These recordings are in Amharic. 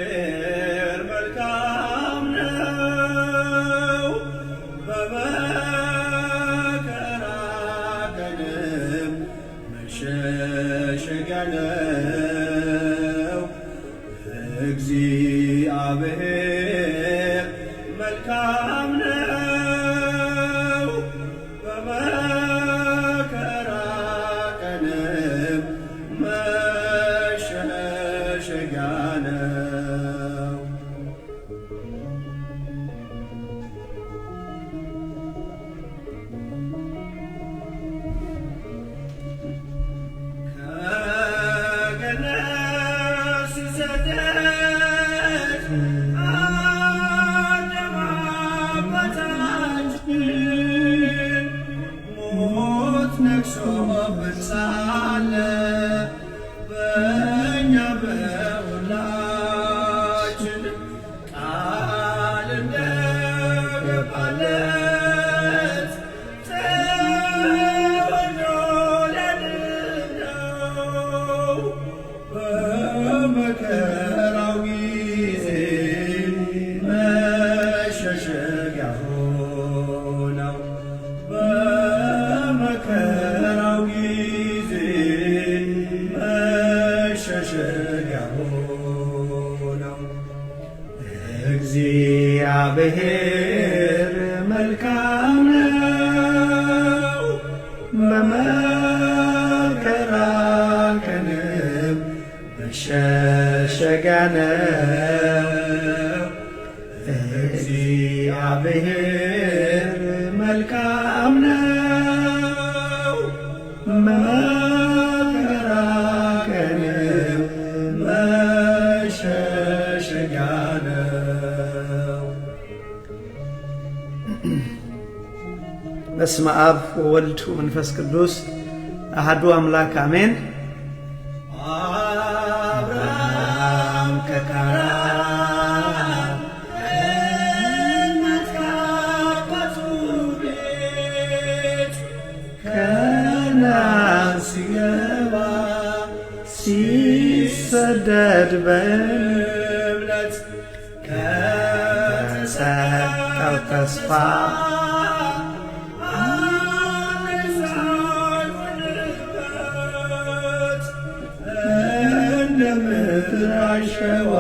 እግዚአብሔር መልካም ነው፣ በመከራ ቀንም መሸሸጊያ ነው። እግዚአብሔር መልካም ነው፣ በመከራ ቀንም መሸሸጊያ ነው። ከገነት ሲሰደድ አዳም አባታችን ሞት ነግሶበት ሳለ በእኛ በሁላችን ቃል እንደገባለት ተወልዶ ሊያድነው በመከራው ጊዜ መሸሸጊያ ሆነው በመከራው ጊዜ መሸሸጊያ ሆነው። እግዚአብሔር መልካም ነው፣ በመከራ ቀንም መሸሸጊያ ነው። እግዚአብሔር መልካም ነው፣ በመከራ ቀንም መሸሸጊያ ነው። በስመ አብ ወወልድ ወመንፈስ ቅዱስ አሐዱ አምላክ አሜን። አብርሃም ከካራን ከእናት ከአባቱ ቤት ከነዓን ሲገባ ሲሰደድ በእምነት ከተሰጠው ተስፋ እንደ ምድር አሸዋ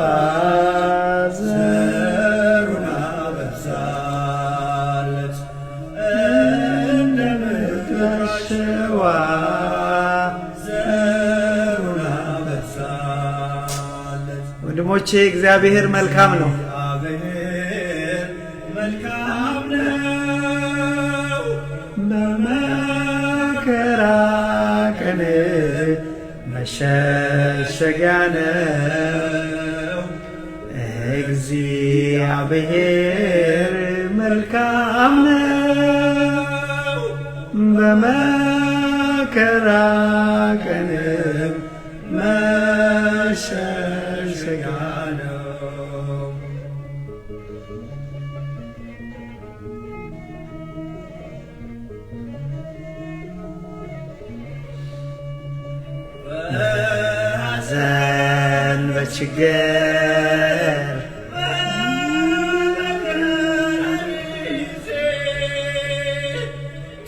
ዘሩን አበዛለት። እንደ ምድር አሸዋ ዘሩን አበዛለት። ወንድሞቼ እግዚአብሔር መልካም ነው። እግዚአብሔር መልካም ነው፣ በመከራ ቀን መሸሸጊያ ነው። እግዚአብሔር መልካም ነው፣ በመከራ ቀንም መሸሸጊያ ነው። በሐዘን በችግር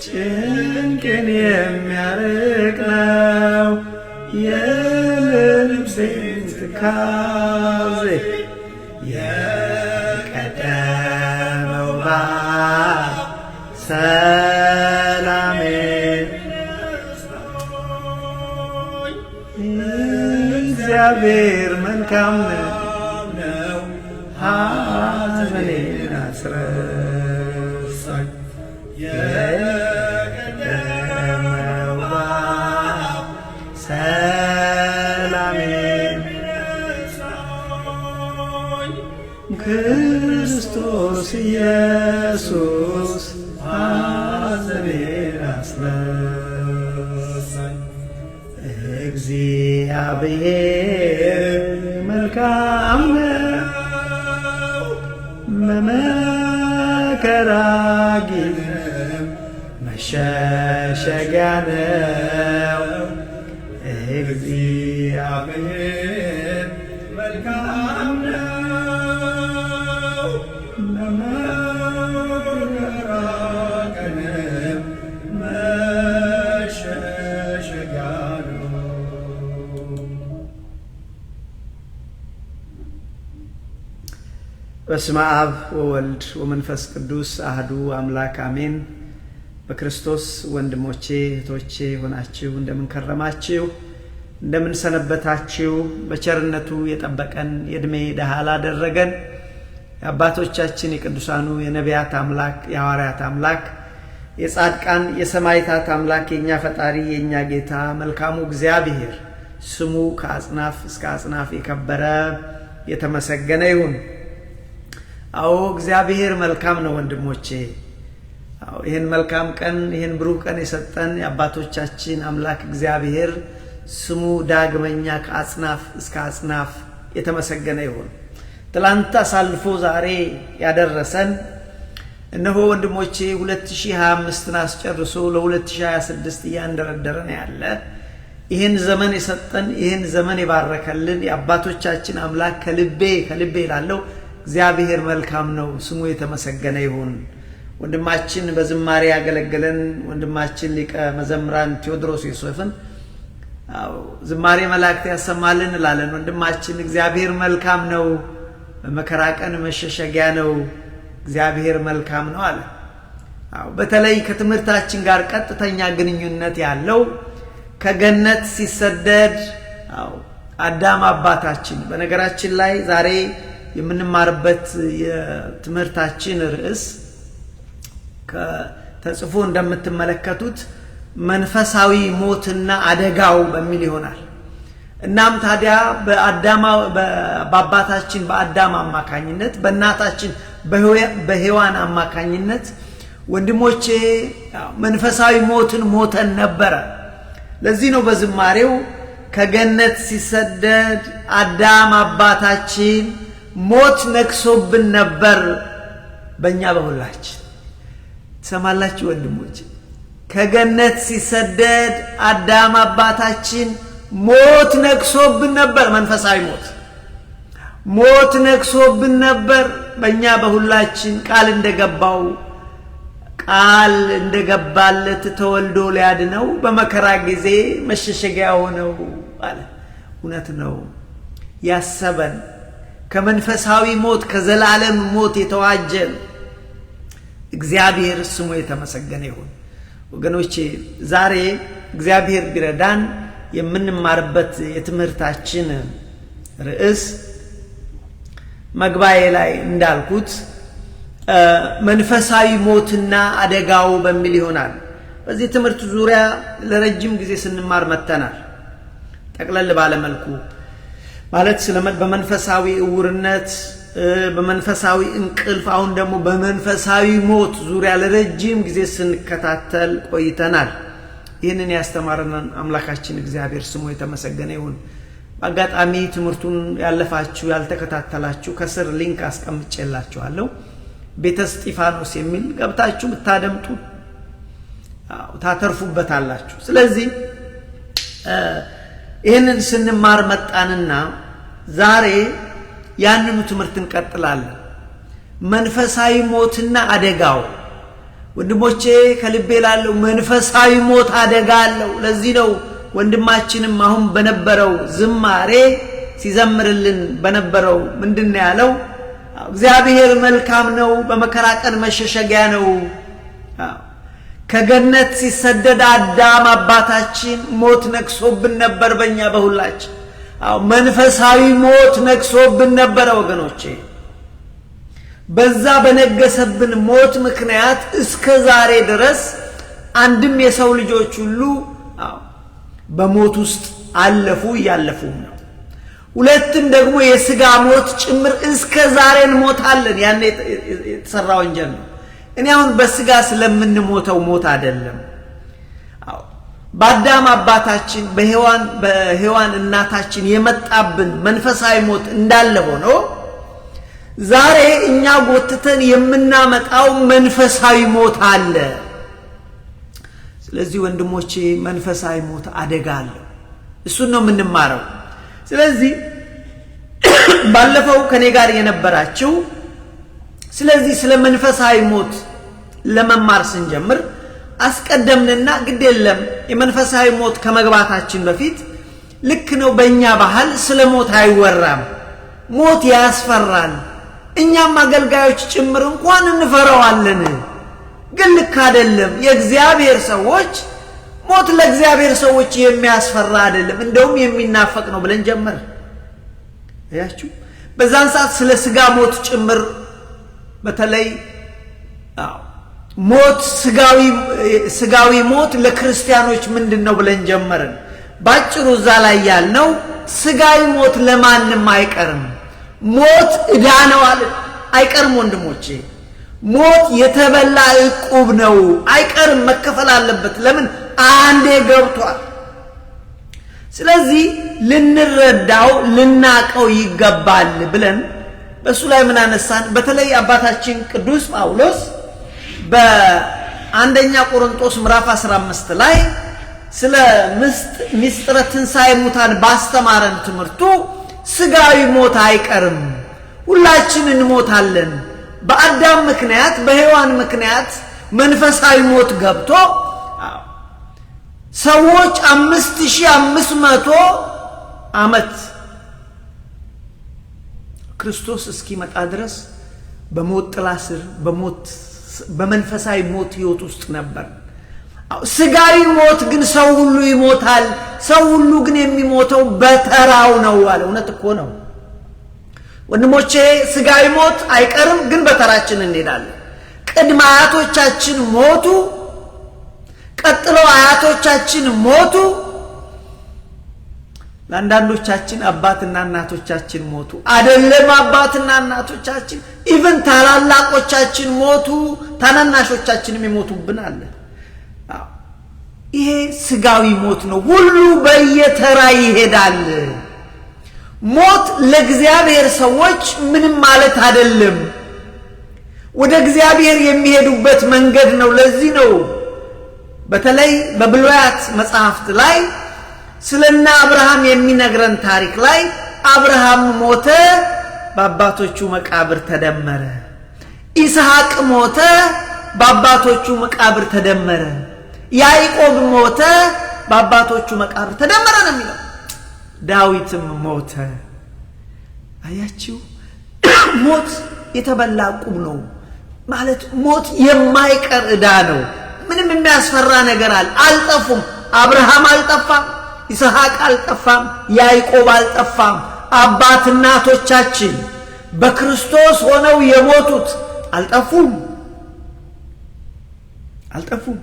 ጭንቅን የሚያርቅ ነው የልብሴን ትካዜ። የቀደመው ባብ ሰላሜን እግዚአብሔር መልካም ነው፣ ሐዘኔን አስረሳኝ። የቀደመው ባብ ሰላሜን ክርስቶስ ኢየሱስ ሐዘኔን አስረሳኝ። እግዚአብሔር መልካም ነው፣ በመከራ ጊዜ መሸሸጊያ ነው። እግዚአብሔር በስመ አብ ወወልድ ወመንፈስ ቅዱስ አሐዱ አምላክ አሜን። በክርስቶስ ወንድሞቼ እህቶቼ ሆናችሁ እንደምን ከረማችሁ? እንደምን ሰነበታችሁ? በቸርነቱ የጠበቀን የእድሜ ደሃ አላደረገን የአባቶቻችን የቅዱሳኑ የነቢያት አምላክ የሐዋርያት አምላክ የጻድቃን የሰማዕታት አምላክ የኛ ፈጣሪ የኛ ጌታ መልካሙ እግዚአብሔር ስሙ ከአጽናፍ እስከ አጽናፍ የከበረ የተመሰገነ ይሁን። አዎ እግዚአብሔር መልካም ነው ወንድሞቼ። አዎ ይሄን መልካም ቀን ይሄን ብሩህ ቀን የሰጠን የአባቶቻችን አምላክ እግዚአብሔር ስሙ ዳግመኛ ከአጽናፍ እስከ አጽናፍ የተመሰገነ ይሁን። ትላንት አሳልፎ ዛሬ ያደረሰን እነሆ ወንድሞቼ 2025ን አስጨርሶ ለ2026 እያንደረደረን ያለ ይሄን ዘመን የሰጠን ይሄን ዘመን የባረከልን የአባቶቻችን አምላክ ከልቤ ላለው እግዚአብሔር መልካም ነው፣ ስሙ የተመሰገነ ይሁን። ወንድማችን በዝማሬ ያገለገለን ወንድማችን ሊቀ መዘምራን ቴዎድሮስ ዮሴፍን ዝማሬ መላእክት ያሰማልን እንላለን። ወንድማችን እግዚአብሔር መልካም ነው፣ በመከራ ቀን መሸሸጊያ ነው፣ እግዚአብሔር መልካም ነው አለ። በተለይ ከትምህርታችን ጋር ቀጥተኛ ግንኙነት ያለው ከገነት ሲሰደድ አዳም አባታችን በነገራችን ላይ ዛሬ የምንማርበት የትምህርታችን ርዕስ ተጽፎ እንደምትመለከቱት መንፈሳዊ ሞትና አደጋው በሚል ይሆናል። እናም ታዲያ በአባታችን በአዳም አማካኝነት በእናታችን በሔዋን አማካኝነት ወንድሞቼ መንፈሳዊ ሞትን ሞተን ነበረ። ለዚህ ነው በዝማሬው ከገነት ሲሰደድ አዳም አባታችን ሞት ነክሶብን ነበር በእኛ በሁላችን። ትሰማላችሁ ወንድሞቼ? ከገነት ሲሰደድ አዳም አባታችን ሞት ነክሶብን ነበር። መንፈሳዊ ሞት ነክሶብን ነበር በእኛ በሁላችን። ቃል እንደገባለት ተወልዶ ሊያድነው በመከራ ጊዜ መሸሸጊያ ሆነው አለ። እውነት ነው። ያሰበን ከመንፈሳዊ ሞት ከዘላለም ሞት የተዋጀን እግዚአብሔር ስሙ የተመሰገነ ይሁን። ወገኖቼ ዛሬ እግዚአብሔር ቢረዳን የምንማርበት የትምህርታችን ርዕስ መግባኤ ላይ እንዳልኩት መንፈሳዊ ሞትና አደጋው በሚል ይሆናል። በዚህ ትምህርት ዙሪያ ለረጅም ጊዜ ስንማር መተናል። ጠቅለል ባለ መልኩ ማለት በመንፈሳዊ እውርነት በመንፈሳዊ እንቅልፍ አሁን ደግሞ በመንፈሳዊ ሞት ዙሪያ ለረጅም ጊዜ ስንከታተል ቆይተናል። ይህንን ያስተማረን አምላካችን እግዚአብሔር ስሙ የተመሰገነ ይሁን። በአጋጣሚ ትምህርቱን ያለፋችሁ ያልተከታተላችሁ ከስር ሊንክ አስቀምጬላችኋለሁ። ቤተ እስጢፋኖስ የሚል ገብታችሁ ብታደምጡ ታተርፉበታላችሁ። ስለዚህ ይህንን ስንማር መጣንና ዛሬ ያንኑ ትምህርት እንቀጥላለን። መንፈሳዊ ሞትና አደጋው ወንድሞቼ ከልቤ ላለው መንፈሳዊ ሞት አደጋ አለው። ለዚህ ነው ወንድማችንም አሁን በነበረው ዝማሬ ሲዘምርልን በነበረው ምንድነው ያለው? እግዚአብሔር መልካም ነው፣ በመከራ ቀን መሸሸጊያ ነው። ከገነት ሲሰደድ አዳም አባታችን ሞት ነክሶብን ነበር በእኛ በሁላችን። መንፈሳዊ ሞት ነክሶብን ነበረ ወገኖቼ። በዛ በነገሰብን ሞት ምክንያት እስከ ዛሬ ድረስ አንድም የሰው ልጆች ሁሉ በሞት ውስጥ አለፉ እያለፉም ነው። ሁለትም ደግሞ የሥጋ ሞት ጭምር እስከ ዛሬ እንሞታለን። ያን የተሰራ ወንጀል ነው። እኔ አሁን በሥጋ ስለምንሞተው ሞት አይደለም። በአዳም አባታችን በሔዋን እናታችን የመጣብን መንፈሳዊ ሞት እንዳለ ሆኖ ዛሬ እኛ ጎትተን የምናመጣው መንፈሳዊ ሞት አለ። ስለዚህ ወንድሞቼ መንፈሳዊ ሞት አደጋ አለው። እሱን ነው የምንማረው። ስለዚህ ባለፈው ከኔ ጋር የነበራችሁ ስለዚህ ስለ መንፈሳዊ ሞት ለመማር ስንጀምር አስቀደምንና ግድ የለም የመንፈሳዊ ሞት ከመግባታችን በፊት ልክ ነው በእኛ ባህል ስለ ሞት አይወራም። ሞት ያስፈራል። እኛም አገልጋዮች ጭምር እንኳን እንፈራዋለን። ግን ልክ አይደለም። የእግዚአብሔር ሰዎች ሞት ለእግዚአብሔር ሰዎች የሚያስፈራ አይደለም፣ እንደውም የሚናፈቅ ነው ብለን ጀመር። ያያችሁ በዛን ሰዓት ስለ ስጋ ሞት ጭምር በተለይ ሞት ስጋዊ ሞት ለክርስቲያኖች ምንድነው ብለን ጀመርን። ባጭሩ እዛ ላይ ያልነው ስጋዊ ሞት ለማንም አይቀርም። ሞት ዕዳ ነው አለ። አይቀርም ወንድሞቼ። ሞት የተበላ ዕቁብ ነው፣ አይቀርም፣ መከፈል አለበት። ለምን? አንዴ ገብቷል። ስለዚህ ልንረዳው ልናቀው ይገባል ብለን በሱ ላይ ምን አነሳን? በተለይ አባታችን ቅዱስ ጳውሎስ በአንደኛ ቆሮንቶስ ምዕራፍ 15 ላይ ስለ ምስጢረ ትንሣኤ ሙታን ባስተማረን ትምህርቱ ስጋዊ ሞት አይቀርም፣ ሁላችን እንሞታለን። በአዳም ምክንያት በሔዋን ምክንያት መንፈሳዊ ሞት ገብቶ ሰዎች 5500 ዓመት ክርስቶስ እስኪመጣ ድረስ በሞት ጥላ ስር በመንፈሳዊ ሞት ህይወት ውስጥ ነበር። ስጋዊ ሞት ግን ሰው ሁሉ ይሞታል። ሰው ሁሉ ግን የሚሞተው በተራው ነው አለ። እውነት እኮ ነው ወንድሞቼ። ስጋዊ ሞት አይቀርም፣ ግን በተራችን እንሄዳለን። ቅድመ አያቶቻችን ሞቱ፣ ቀጥለው አያቶቻችን ሞቱ። ለአንዳንዶቻችን አባትና እናቶቻችን ሞቱ። አይደለም አባትና እናቶቻችን ኢቭን ታላላቆቻችን ሞቱ። ታናናሾቻችንም ይሞቱብን አለ። ይሄ ስጋዊ ሞት ነው። ሁሉ በየተራ ይሄዳል። ሞት ለእግዚአብሔር ሰዎች ምንም ማለት አይደለም። ወደ እግዚአብሔር የሚሄዱበት መንገድ ነው። ለዚህ ነው በተለይ በብሉያት መጽሐፍት ላይ ስለና አብርሃም የሚነግረን ታሪክ ላይ አብርሃም ሞተ፣ በአባቶቹ መቃብር ተደመረ። ይስሐቅ ሞተ፣ በአባቶቹ መቃብር ተደመረ። ያዕቆብ ሞተ፣ በአባቶቹ መቃብር ተደመረ ነው የሚለው። ዳዊትም ሞተ። አያችሁ፣ ሞት የተበላ ዕቁብ ነው ማለት ሞት የማይቀር ዕዳ ነው። ምንም የሚያስፈራ ነገር አልጠፉም። አብርሃም አልጠፋም፣ ይስሐቅ አልጠፋም፣ ያዕቆብ አልጠፋም። አባት እናቶቻችን በክርስቶስ ሆነው የሞቱት አልጠፉም።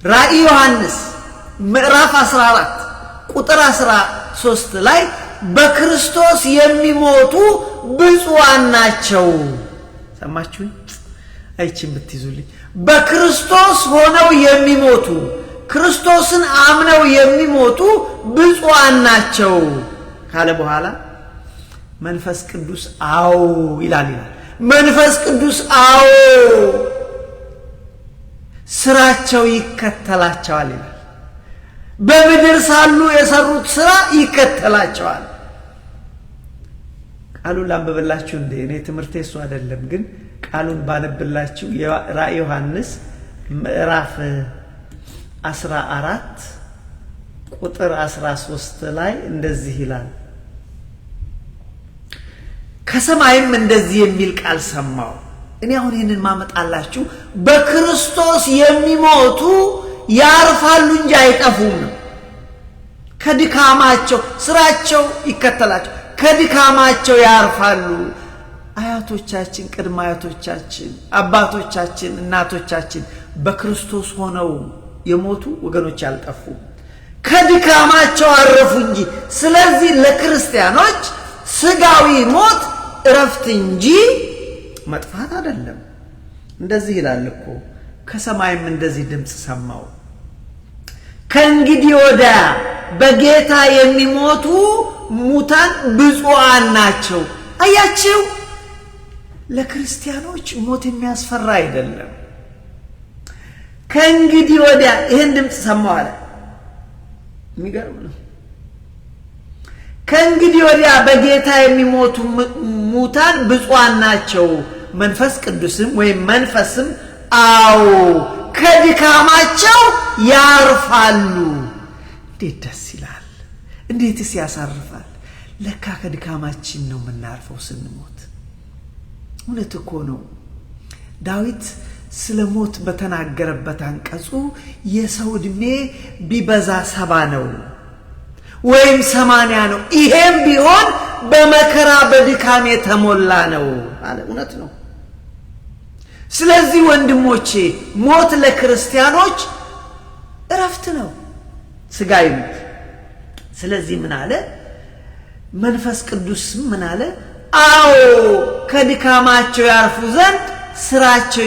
ራእይ ዮሐንስ ምዕራፍ 14 ቁጥር 13 ላይ በክርስቶስ የሚሞቱ ብፁዓን ናቸው። ሰማችሁኝ? አይቺን ብትይዙልኝ። በክርስቶስ ሆነው የሚሞቱ ክርስቶስን አምነው የሚሞቱ ብፁዓን ናቸው ካለ በኋላ መንፈስ ቅዱስ አዎ ይላል። መንፈስ ቅዱስ አዎ ስራቸው ይከተላቸዋል ይላል። በምድር ሳሉ የሰሩት ስራ ይከተላቸዋል። ቃሉን ላንብብላችሁ እንዴ? እኔ ትምህርቴ እሱ አይደለም፣ ግን ቃሉን ባነብላችሁ ራእይ ዮሐንስ ምዕራፍ 14 ቁጥር 13 ላይ እንደዚህ ይላል። ከሰማይም እንደዚህ የሚል ቃል ሰማሁ። እኔ አሁን ይህንን ማመጣላችሁ በክርስቶስ የሚሞቱ ያርፋሉ እንጂ አይጠፉም ነው። ከድካማቸው ስራቸው ይከተላቸው፣ ከድካማቸው ያርፋሉ። አያቶቻችን፣ ቅድመ አያቶቻችን፣ አባቶቻችን፣ እናቶቻችን በክርስቶስ ሆነው የሞቱ ወገኖች አልጠፉም፣ ከድካማቸው አረፉ እንጂ። ስለዚህ ለክርስቲያኖች ስጋዊ ሞት እረፍት እንጂ መጥፋት አይደለም። እንደዚህ ይላል እኮ ከሰማይም እንደዚህ ድምፅ ሰማሁ፣ ከእንግዲህ ወዲያ በጌታ የሚሞቱ ሙታን ብፁዓን ናቸው። አያችሁ፣ ለክርስቲያኖች ሞት የሚያስፈራ አይደለም። ከእንግዲህ ወዲያ ይሄን ድምፅ ሰማሁ አለ። የሚገርም ነው። ከእንግዲህ ወዲያ በጌታ የሚሞቱ ሙታን ብፁዓን ናቸው። መንፈስ ቅዱስም ወይም መንፈስም አዎ ከድካማቸው ያርፋሉ። እንዴት ደስ ይላል! እንዴትስ ያሳርፋል! ለካ ከድካማችን ነው የምናርፈው ስንሞት። እውነት እኮ ነው። ዳዊት ስለ ሞት በተናገረበት አንቀጹ የሰው ዕድሜ ቢበዛ 70 ነው ወይም 80 ነው፣ ይሄም ቢሆን በመከራ በድካም የተሞላ ነው አለ። እውነት ነው። ስለዚህ ወንድሞቼ ሞት ለክርስቲያኖች እረፍት ነው፣ ስጋዊ ሞት። ስለዚህ ምን አለ መንፈስ ቅዱስ? ምን አለ? አዎ ከድካማቸው ያርፉ ዘንድ ስራቸው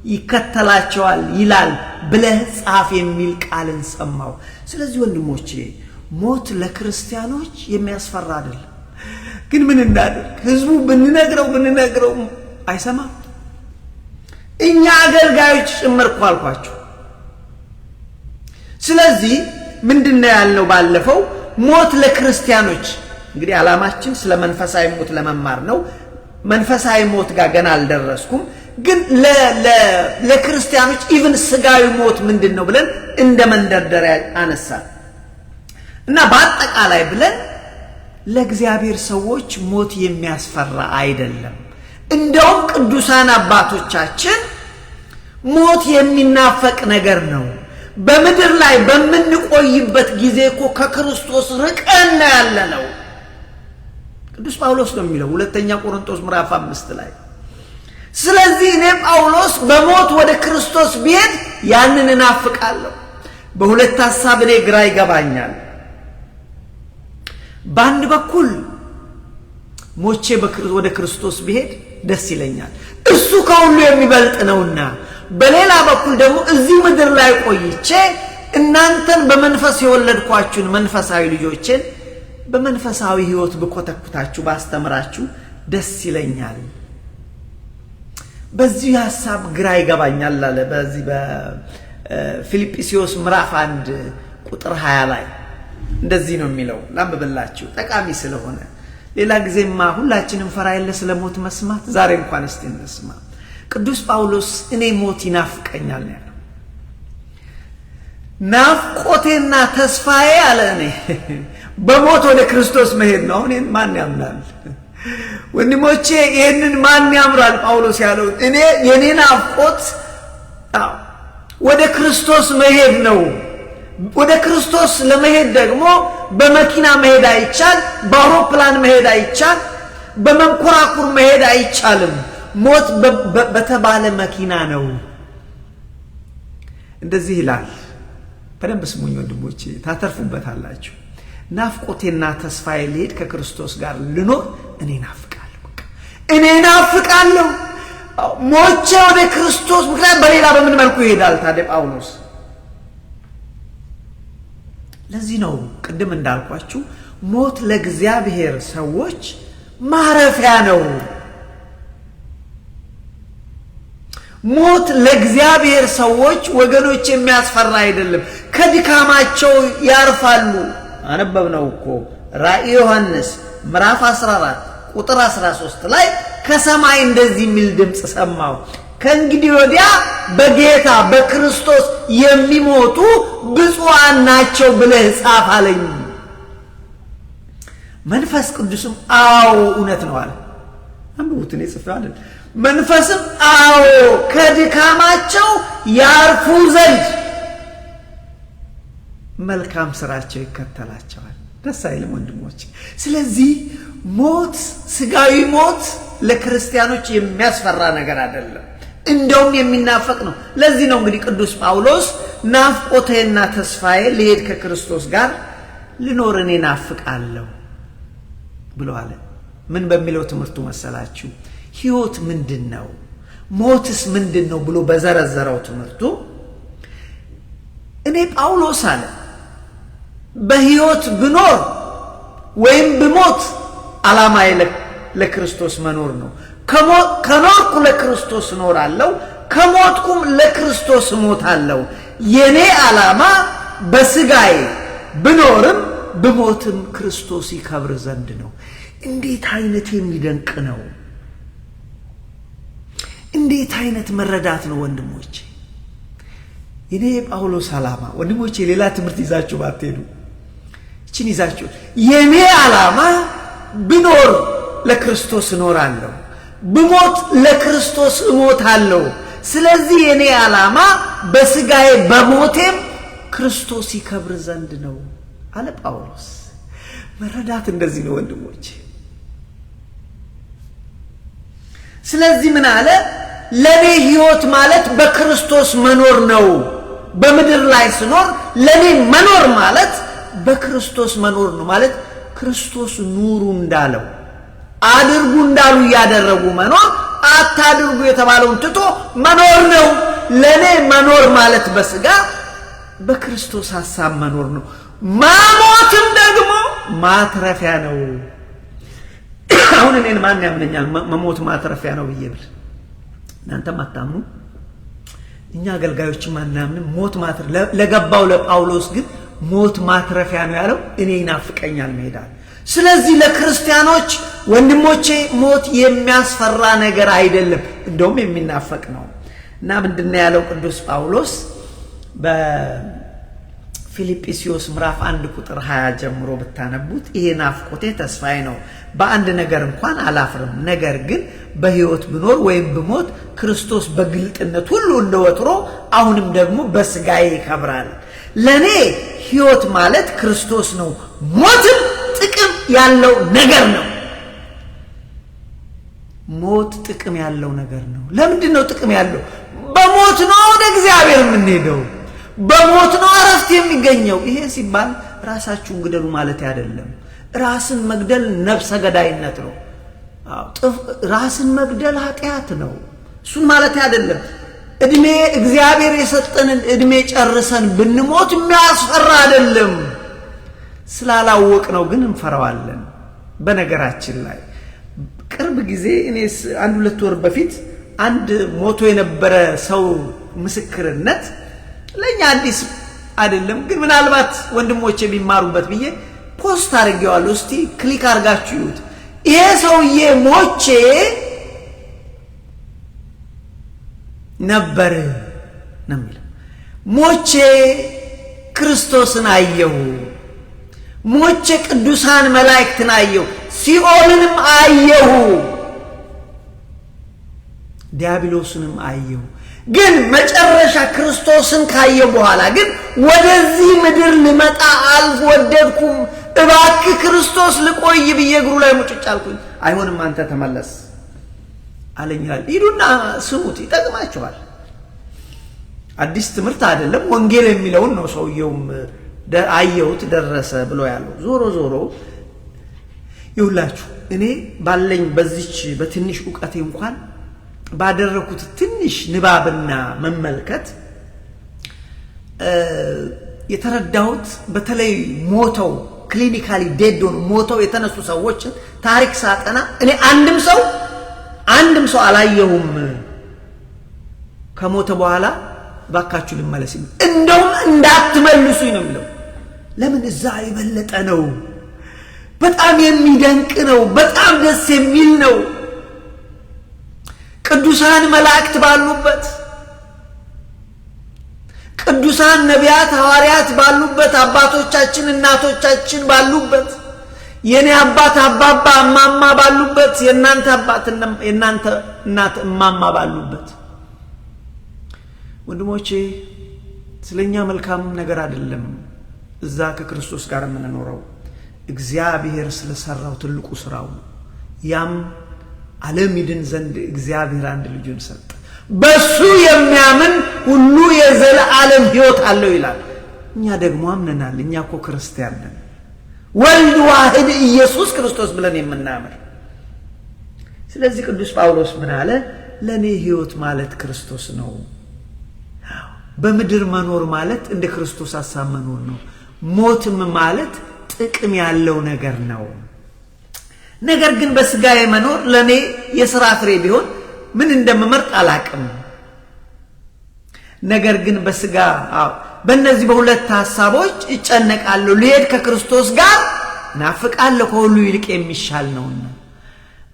ይከተላቸዋል ይላል ብለህ ጻፍ የሚል ቃልን ሰማው። ስለዚህ ወንድሞቼ ሞት ለክርስቲያኖች የሚያስፈራ አይደለም። ግን ምን እናድርግ? ህዝቡ ብንነግረው አይሰማም። እኛ አገልጋዮች ጭምር አልኳችሁ። ስለዚህ ምንድነው ያልነው ባለፈው? ሞት ለክርስቲያኖች እንግዲህ ዓላማችን ስለ መንፈሳዊ ሞት ለመማር ነው። መንፈሳዊ ሞት ጋር ገና አልደረስኩም። ግን ለክርስቲያኖች ኢቭን ስጋዊ ሞት ምንድነው ብለን እንደ መንደርደሪያ አነሳ እና በአጠቃላይ ብለን ለእግዚአብሔር ሰዎች ሞት የሚያስፈራ አይደለም። እንደውም ቅዱሳን አባቶቻችን ሞት የሚናፈቅ ነገር ነው። በምድር ላይ በምንቆይበት ጊዜ እኮ ከክርስቶስ ርቀን ያለነው ቅዱስ ጳውሎስ ነው የሚለው ሁለተኛ ቆሮንቶስ ምዕራፍ 5 ላይ። ስለዚህ እኔ ጳውሎስ በሞት ወደ ክርስቶስ ብሄድ ያንን እናፍቃለሁ። በሁለት ሐሳብ እኔ ግራ ይገባኛል። በአንድ በኩል ሞቼ ወደ ክርስቶስ ብሄድ ደስ ይለኛል፣ እሱ ከሁሉ የሚበልጥ ነውና። በሌላ በኩል ደግሞ እዚህ ምድር ላይ ቆይቼ እናንተን በመንፈስ የወለድኳችሁን መንፈሳዊ ልጆችን በመንፈሳዊ ሕይወት ብኮተኩታችሁ ባስተምራችሁ ደስ ይለኛል። በዚህ ሐሳብ ግራ ይገባኛል አለ። በዚህ በፊልጵስዩስ ምዕራፍ 1 ቁጥር 20 ላይ እንደዚህ ነው የሚለው። ላንብብላችሁ ጠቃሚ ስለሆነ። ሌላ ጊዜማ ሁላችንም ፈራ የለ ስለሞት መስማት፣ ዛሬ እንኳን እስቲ እንስማ። ቅዱስ ጳውሎስ እኔ ሞት ይናፍቀኛል ያለው ናፍቆቴና ተስፋዬ አለ እኔ በሞት ወደ ክርስቶስ መሄድ ነው። እኔን ማን ያምናል? ወንድሞቼ ይሄንን ማን ያምራል? ጳውሎስ ያለው እኔ የኔ ናፍቆት ወደ ክርስቶስ መሄድ ነው። ወደ ክርስቶስ ለመሄድ ደግሞ በመኪና መሄድ አይቻል፣ በአውሮፕላን መሄድ አይቻል፣ በመንኮራኩር መሄድ አይቻልም። ሞት በተባለ መኪና ነው። እንደዚህ ይላል። በደንብ ስሙኝ ወንድሞቼ፣ ታተርፉበታላችሁ። ናፍቆቴና ተስፋዬ ልሄድ ከክርስቶስ ጋር ልኖር እኔ ናፍቃለሁ። ሞቼ ወደ ክርስቶስ። ምክንያት በሌላ በምን መልኩ ይሄዳል ታዲያ ጳውሎስ? ለዚህ ነው ቅድም እንዳልኳችሁ ሞት ለእግዚአብሔር ሰዎች ማረፊያ ነው። ሞት ለእግዚአብሔር ሰዎች ወገኖች የሚያስፈራ አይደለም። ከድካማቸው ያርፋሉ። አነበብነው እኮ ራእይ ዮሐንስ ምዕራፍ 14 ቁጥር 13 ላይ ከሰማይ እንደዚህ የሚል ድምጽ ሰማሁ፣ ከእንግዲህ ወዲያ በጌታ በክርስቶስ የሚሞቱ ብፁዓን ናቸው ብለህ ጻፍ አለኝ። መንፈስ ቅዱስም አዎ እውነት ነው አለ። አንብቡት፣ እኔ ጽፌዋለሁ። መንፈስም አዎ ከድካማቸው ያርፉ ዘንድ መልካም ስራቸው ይከተላቸዋል። ደስ አይልም ወንድሞች? ስለዚህ ሞት፣ ስጋዊ ሞት ለክርስቲያኖች የሚያስፈራ ነገር አይደለም፣ እንደውም የሚናፈቅ ነው። ለዚህ ነው እንግዲህ ቅዱስ ጳውሎስ ናፍቆቴና ተስፋዬ ልሄድ ከክርስቶስ ጋር ልኖር እኔ ናፍቃለሁ ብሎ አለ። ምን በሚለው ትምህርቱ መሰላችሁ? ሕይወት ምንድነው? ሞትስ ምንድነው ብሎ በዘረዘረው ትምህርቱ እኔ ጳውሎስ አለ በሕይወት ብኖር ወይም ብሞት ዓላማዬ ለክርስቶስ መኖር ነው። ከኖርኩ ለክርስቶስ እኖራለሁ፣ ከሞትኩም ለክርስቶስ እሞታለሁ። የኔ ዓላማ በስጋዬ ብኖርም ብሞትም ክርስቶስ ይከብር ዘንድ ነው። እንዴት አይነት የሚደንቅ ነው! እንዴት አይነት መረዳት ነው ወንድሞቼ! የኔ ጳውሎስ ዓላማ ወንድሞቼ፣ ሌላ ትምህርት ይዛችሁ ባትሄዱ እቺን ይዛችሁ የኔ ዓላማ ብኖር ለክርስቶስ እኖራለሁ፣ ብሞት ለክርስቶስ እሞታለሁ። ስለዚህ የኔ ዓላማ በስጋዬ በሞቴም ክርስቶስ ይከብር ዘንድ ነው አለ ጳውሎስ። መረዳት እንደዚህ ነው ወንድሞቼ። ስለዚህ ምን አለ? ለኔ ሕይወት ማለት በክርስቶስ መኖር ነው። በምድር ላይ ስኖር ለኔ መኖር ማለት በክርስቶስ መኖር ነው። ማለት ክርስቶስ ኑሩ እንዳለው አድርጉ እንዳሉ ያደረጉ መኖር፣ አታድርጉ የተባለውን ትቶ መኖር ነው። ለኔ መኖር ማለት በስጋ በክርስቶስ ሐሳብ መኖር ነው። ማሞትም ደግሞ ማትረፊያ ነው። አሁን እኔን ማን ያምነኛል መሞት ማትረፊያ ነው ብዬ ብል? እናንተም አታምኑ፣ እኛ አገልጋዮች ማናምንም። ሞት ለገባው ለጳውሎስ ግን ሞት ማትረፊያ ነው ያለው። እኔ ይናፍቀኛል መሄዳል። ስለዚህ ለክርስቲያኖች ወንድሞቼ ሞት የሚያስፈራ ነገር አይደለም፣ እንደውም የሚናፈቅ ነው። እና ምንድነው ያለው ቅዱስ ጳውሎስ በፊልጵስዩስ ምዕራፍ 1 ቁጥር 20 ጀምሮ ብታነቡት ይሄ ናፍቆቴ ተስፋዬ ነው፣ በአንድ ነገር እንኳን አላፍርም፣ ነገር ግን በሕይወት ብኖር ወይም ብሞት ክርስቶስ በግልጥነት ሁሉ እንደወትሮ አሁንም ደግሞ በስጋዬ ይከብራል። ለኔ ሕይወት ማለት ክርስቶስ ነው፣ ሞትም ጥቅም ያለው ነገር ነው። ሞት ጥቅም ያለው ነገር ነው። ለምንድን ነው ጥቅም ያለው? በሞት ነው ወደ እግዚአብሔር የምንሄደው፣ በሞት ነው እረፍት የሚገኘው። ይሄ ሲባል ራሳችሁን ግደሉ ማለት አይደለም። ራስን መግደል ነፍሰ ገዳይነት ነው። ራስን መግደል ኃጢአት ነው። እሱን ማለት አይደለም። እድሜ እግዚአብሔር የሰጠንን እድሜ ጨርሰን ብንሞት የሚያስፈራ አይደለም። ስላላወቅ ነው ግን እንፈራዋለን። በነገራችን ላይ ቅርብ ጊዜ እኔ 1-2 ወር በፊት አንድ ሞቶ የነበረ ሰው ምስክርነት ለኛ አዲስ አይደለም፣ ግን ምናልባት ወንድሞቼ ቢማሩበት ብዬ ፖስት አድርጌዋለሁ። እስቲ ክሊክ አድርጋችሁ ይዩት። ይሄ ሰውዬ ሞቼ ነበር ነው የሚለው። ሞቼ ክርስቶስን አየሁ፣ ሞቼ ቅዱሳን መላእክትን አየሁ፣ ሲኦልንም አየሁ፣ ዲያብሎስንም አየሁ። ግን መጨረሻ ክርስቶስን ካየሁ በኋላ ግን ወደዚህ ምድር ልመጣ አልወደድኩም። እባክህ ክርስቶስ ልቆይ ብዬ እግሩ ላይ ሙጭጭ አልኩኝ። አይሆንም አንተ ተመለስ አለኝ። ሂዱና ስሙት፣ ይጠቅማችኋል። አዲስ ትምህርት አይደለም፣ ወንጌል የሚለውን ነው። ሰውየውም አየሁት ደረሰ ብሎ ያለው። ዞሮ ዞሮ ይውላችሁ እኔ ባለኝ በዚች በትንሽ ዕውቀቴ እንኳን ባደረኩት ትንሽ ንባብና መመልከት የተረዳሁት በተለይ ሞተው ክሊኒካሊ ዴድ ሆነው ሞተው የተነሱ ሰዎችን ታሪክ ሳጠና እኔ አንድም ሰው አላየሁም ከሞተ በኋላ ባካችሁ ልመለስ፣ እንደውም እንዳትመልሱኝ ነው የሚለው። ለምን? እዛ የበለጠ ነው። በጣም የሚደንቅ ነው። በጣም ደስ የሚል ነው። ቅዱሳን መላእክት ባሉበት፣ ቅዱሳን ነቢያት ሐዋርያት ባሉበት፣ አባቶቻችን እናቶቻችን ባሉበት፣ የኔ አባት አባባ እማማ ባሉበት፣ የእናንተ አባት የእናንተ እናት እማማ ባሉበት፣ ወንድሞቼ ስለኛ መልካም ነገር አይደለም እዛ ከክርስቶስ ጋር የምንኖረው፣ እግዚአብሔር ስለሰራው ትልቁ ስራው ነው። ያም ዓለም ይድን ዘንድ እግዚአብሔር አንድ ልጁን ሰጠ፣ በሱ የሚያምን ሁሉ የዘላለም ሕይወት አለው ይላል። እኛ ደግሞ አምነናል። እኛ እኮ ክርስቲያን ነን፣ ወልድ ዋህድ ኢየሱስ ክርስቶስ ብለን የምናምር። ስለዚህ ቅዱስ ጳውሎስ ምን አለ? ለኔ ሕይወት ማለት ክርስቶስ ነው። በምድር መኖር ማለት እንደ ክርስቶስ ሐሳብ መኖር ነው። ሞትም ማለት ጥቅም ያለው ነገር ነው። ነገር ግን በስጋዬ መኖር ለኔ የሥራ ፍሬ ቢሆን ምን እንደምመርጥ አላቅም። ነገር ግን በስጋ በእነዚህ በሁለት ሐሳቦች እጨነቃለሁ። ልሄድ ከክርስቶስ ጋር ናፍቃለሁ፣ ከሁሉ ይልቅ የሚሻል ነውና።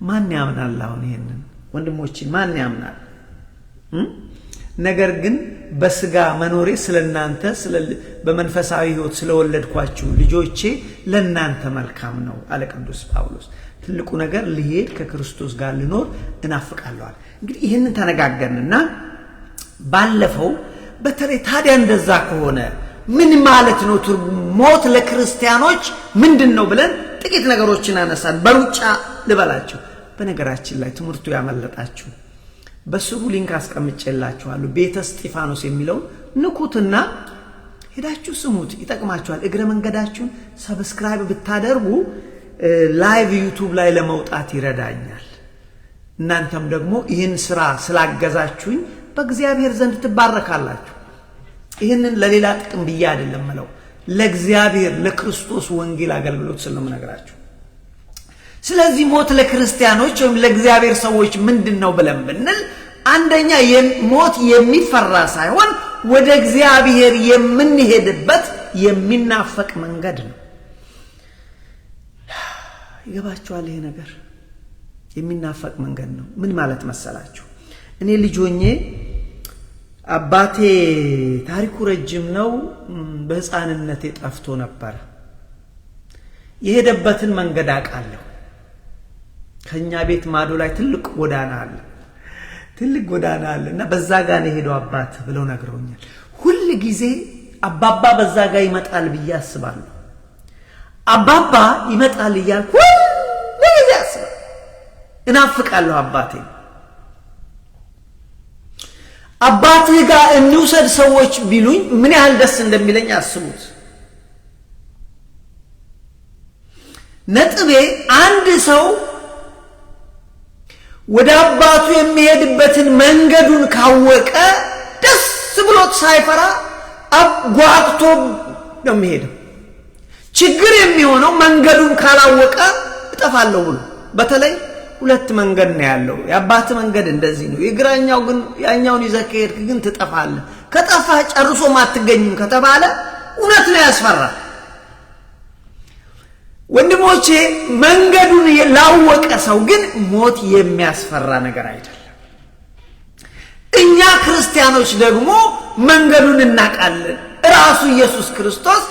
ማን ያምናል? አሁን ይሄንን ወንድሞቼ ማን ያምናል? ነገር ግን በስጋ መኖሬ ስለናንተ በመንፈሳዊ ሕይወት ስለወለድኳችሁ ልጆቼ ለናንተ መልካም ነው አለ ቅዱስ ጳውሎስ። ትልቁ ነገር ልሄድ ከክርስቶስ ጋር ልኖር እናፍቃለሁ። እንግዲህ ይሄንን ተነጋገርንና ባለፈው በተለይ ታዲያ እንደዛ ከሆነ ምን ማለት ነው ትርጉሙ? ሞት ለክርስቲያኖች ምንድነው ብለን ጥቂት ነገሮችን አነሳን። በሩጫ ልበላችሁ። በነገራችን ላይ ትምህርቱ ያመለጣችሁ በስሩ ሊንክ አስቀምጬላችኋለሁ። ቤተ እስጢፋኖስ የሚለው ንኩትና ሄዳችሁ ስሙት፣ ይጠቅማችኋል። እግረ መንገዳችሁን ሰብስክራይብ ብታደርጉ ላይቭ ዩቲዩብ ላይ ለመውጣት ይረዳኛል። እናንተም ደግሞ ይህን ስራ ስላገዛችሁኝ በእግዚአብሔር ዘንድ ትባረካላችሁ። ይህንን ለሌላ ጥቅም ብዬ አይደለም ማለት ለእግዚአብሔር ለክርስቶስ ወንጌል አገልግሎት ስለምነግራችሁ። ስለዚህ ሞት ለክርስቲያኖች ወይም ለእግዚአብሔር ሰዎች ምንድነው ብለን ብንል አንደኛ ሞት የሚፈራ ሳይሆን ወደ እግዚአብሔር የምንሄድበት የሚናፈቅ መንገድ ነው። ይገባችኋል? ይሄ ነገር የሚናፈቅ መንገድ ነው። ምን ማለት መሰላችሁ? እኔ ልጅ ሆኜ አባቴ ታሪኩ ረጅም ነው፣ በሕፃንነቴ ጠፍቶ ነበር። የሄደበትን መንገድ አውቃለሁ። ከኛ ቤት ማዶ ላይ ትልቅ ጎዳና አለና በዛ ጋር ነው ሄደው አባት ብለው ነግረውኛል። ሁሉ ጊዜ አባባ በዛ ጋር ይመጣል ብዬ አስባለሁ። አባባ ይመጣል እያልኩ ሁሉ ጊዜ አስባለሁ፣ እናፍቃለሁ አባቴ። አባትህ ጋር እንውሰድ ሰዎች ቢሉኝ ምን ያህል ደስ እንደሚለኝ አስቡት። ነጥቤ አንድ ሰው ወደ አባቱ የሚሄድበትን መንገዱን ካወቀ ደስ ብሎት ሳይፈራ ጓግቶ ነው የሚሄደው። ችግር የሚሆነው መንገዱን ካላወቀ እጠፋለሁ ብሎ። በተለይ ሁለት መንገድ ነው ያለው። የአባት መንገድ እንደዚህ ነው፣ የግራኛው ግን ያኛውን ይዘህ ከሄድክ ግን ትጠፋለህ። ከጠፋህ ጨርሶ ማትገኝም ከተባለ እውነት ነው፣ ያስፈራል። ወንድሞቼ መንገዱን ላወቀ ሰው ግን ሞት የሚያስፈራ ነገር አይደለም። እኛ ክርስቲያኖች ደግሞ መንገዱን እናውቃለን። ራሱ ኢየሱስ ክርስቶስ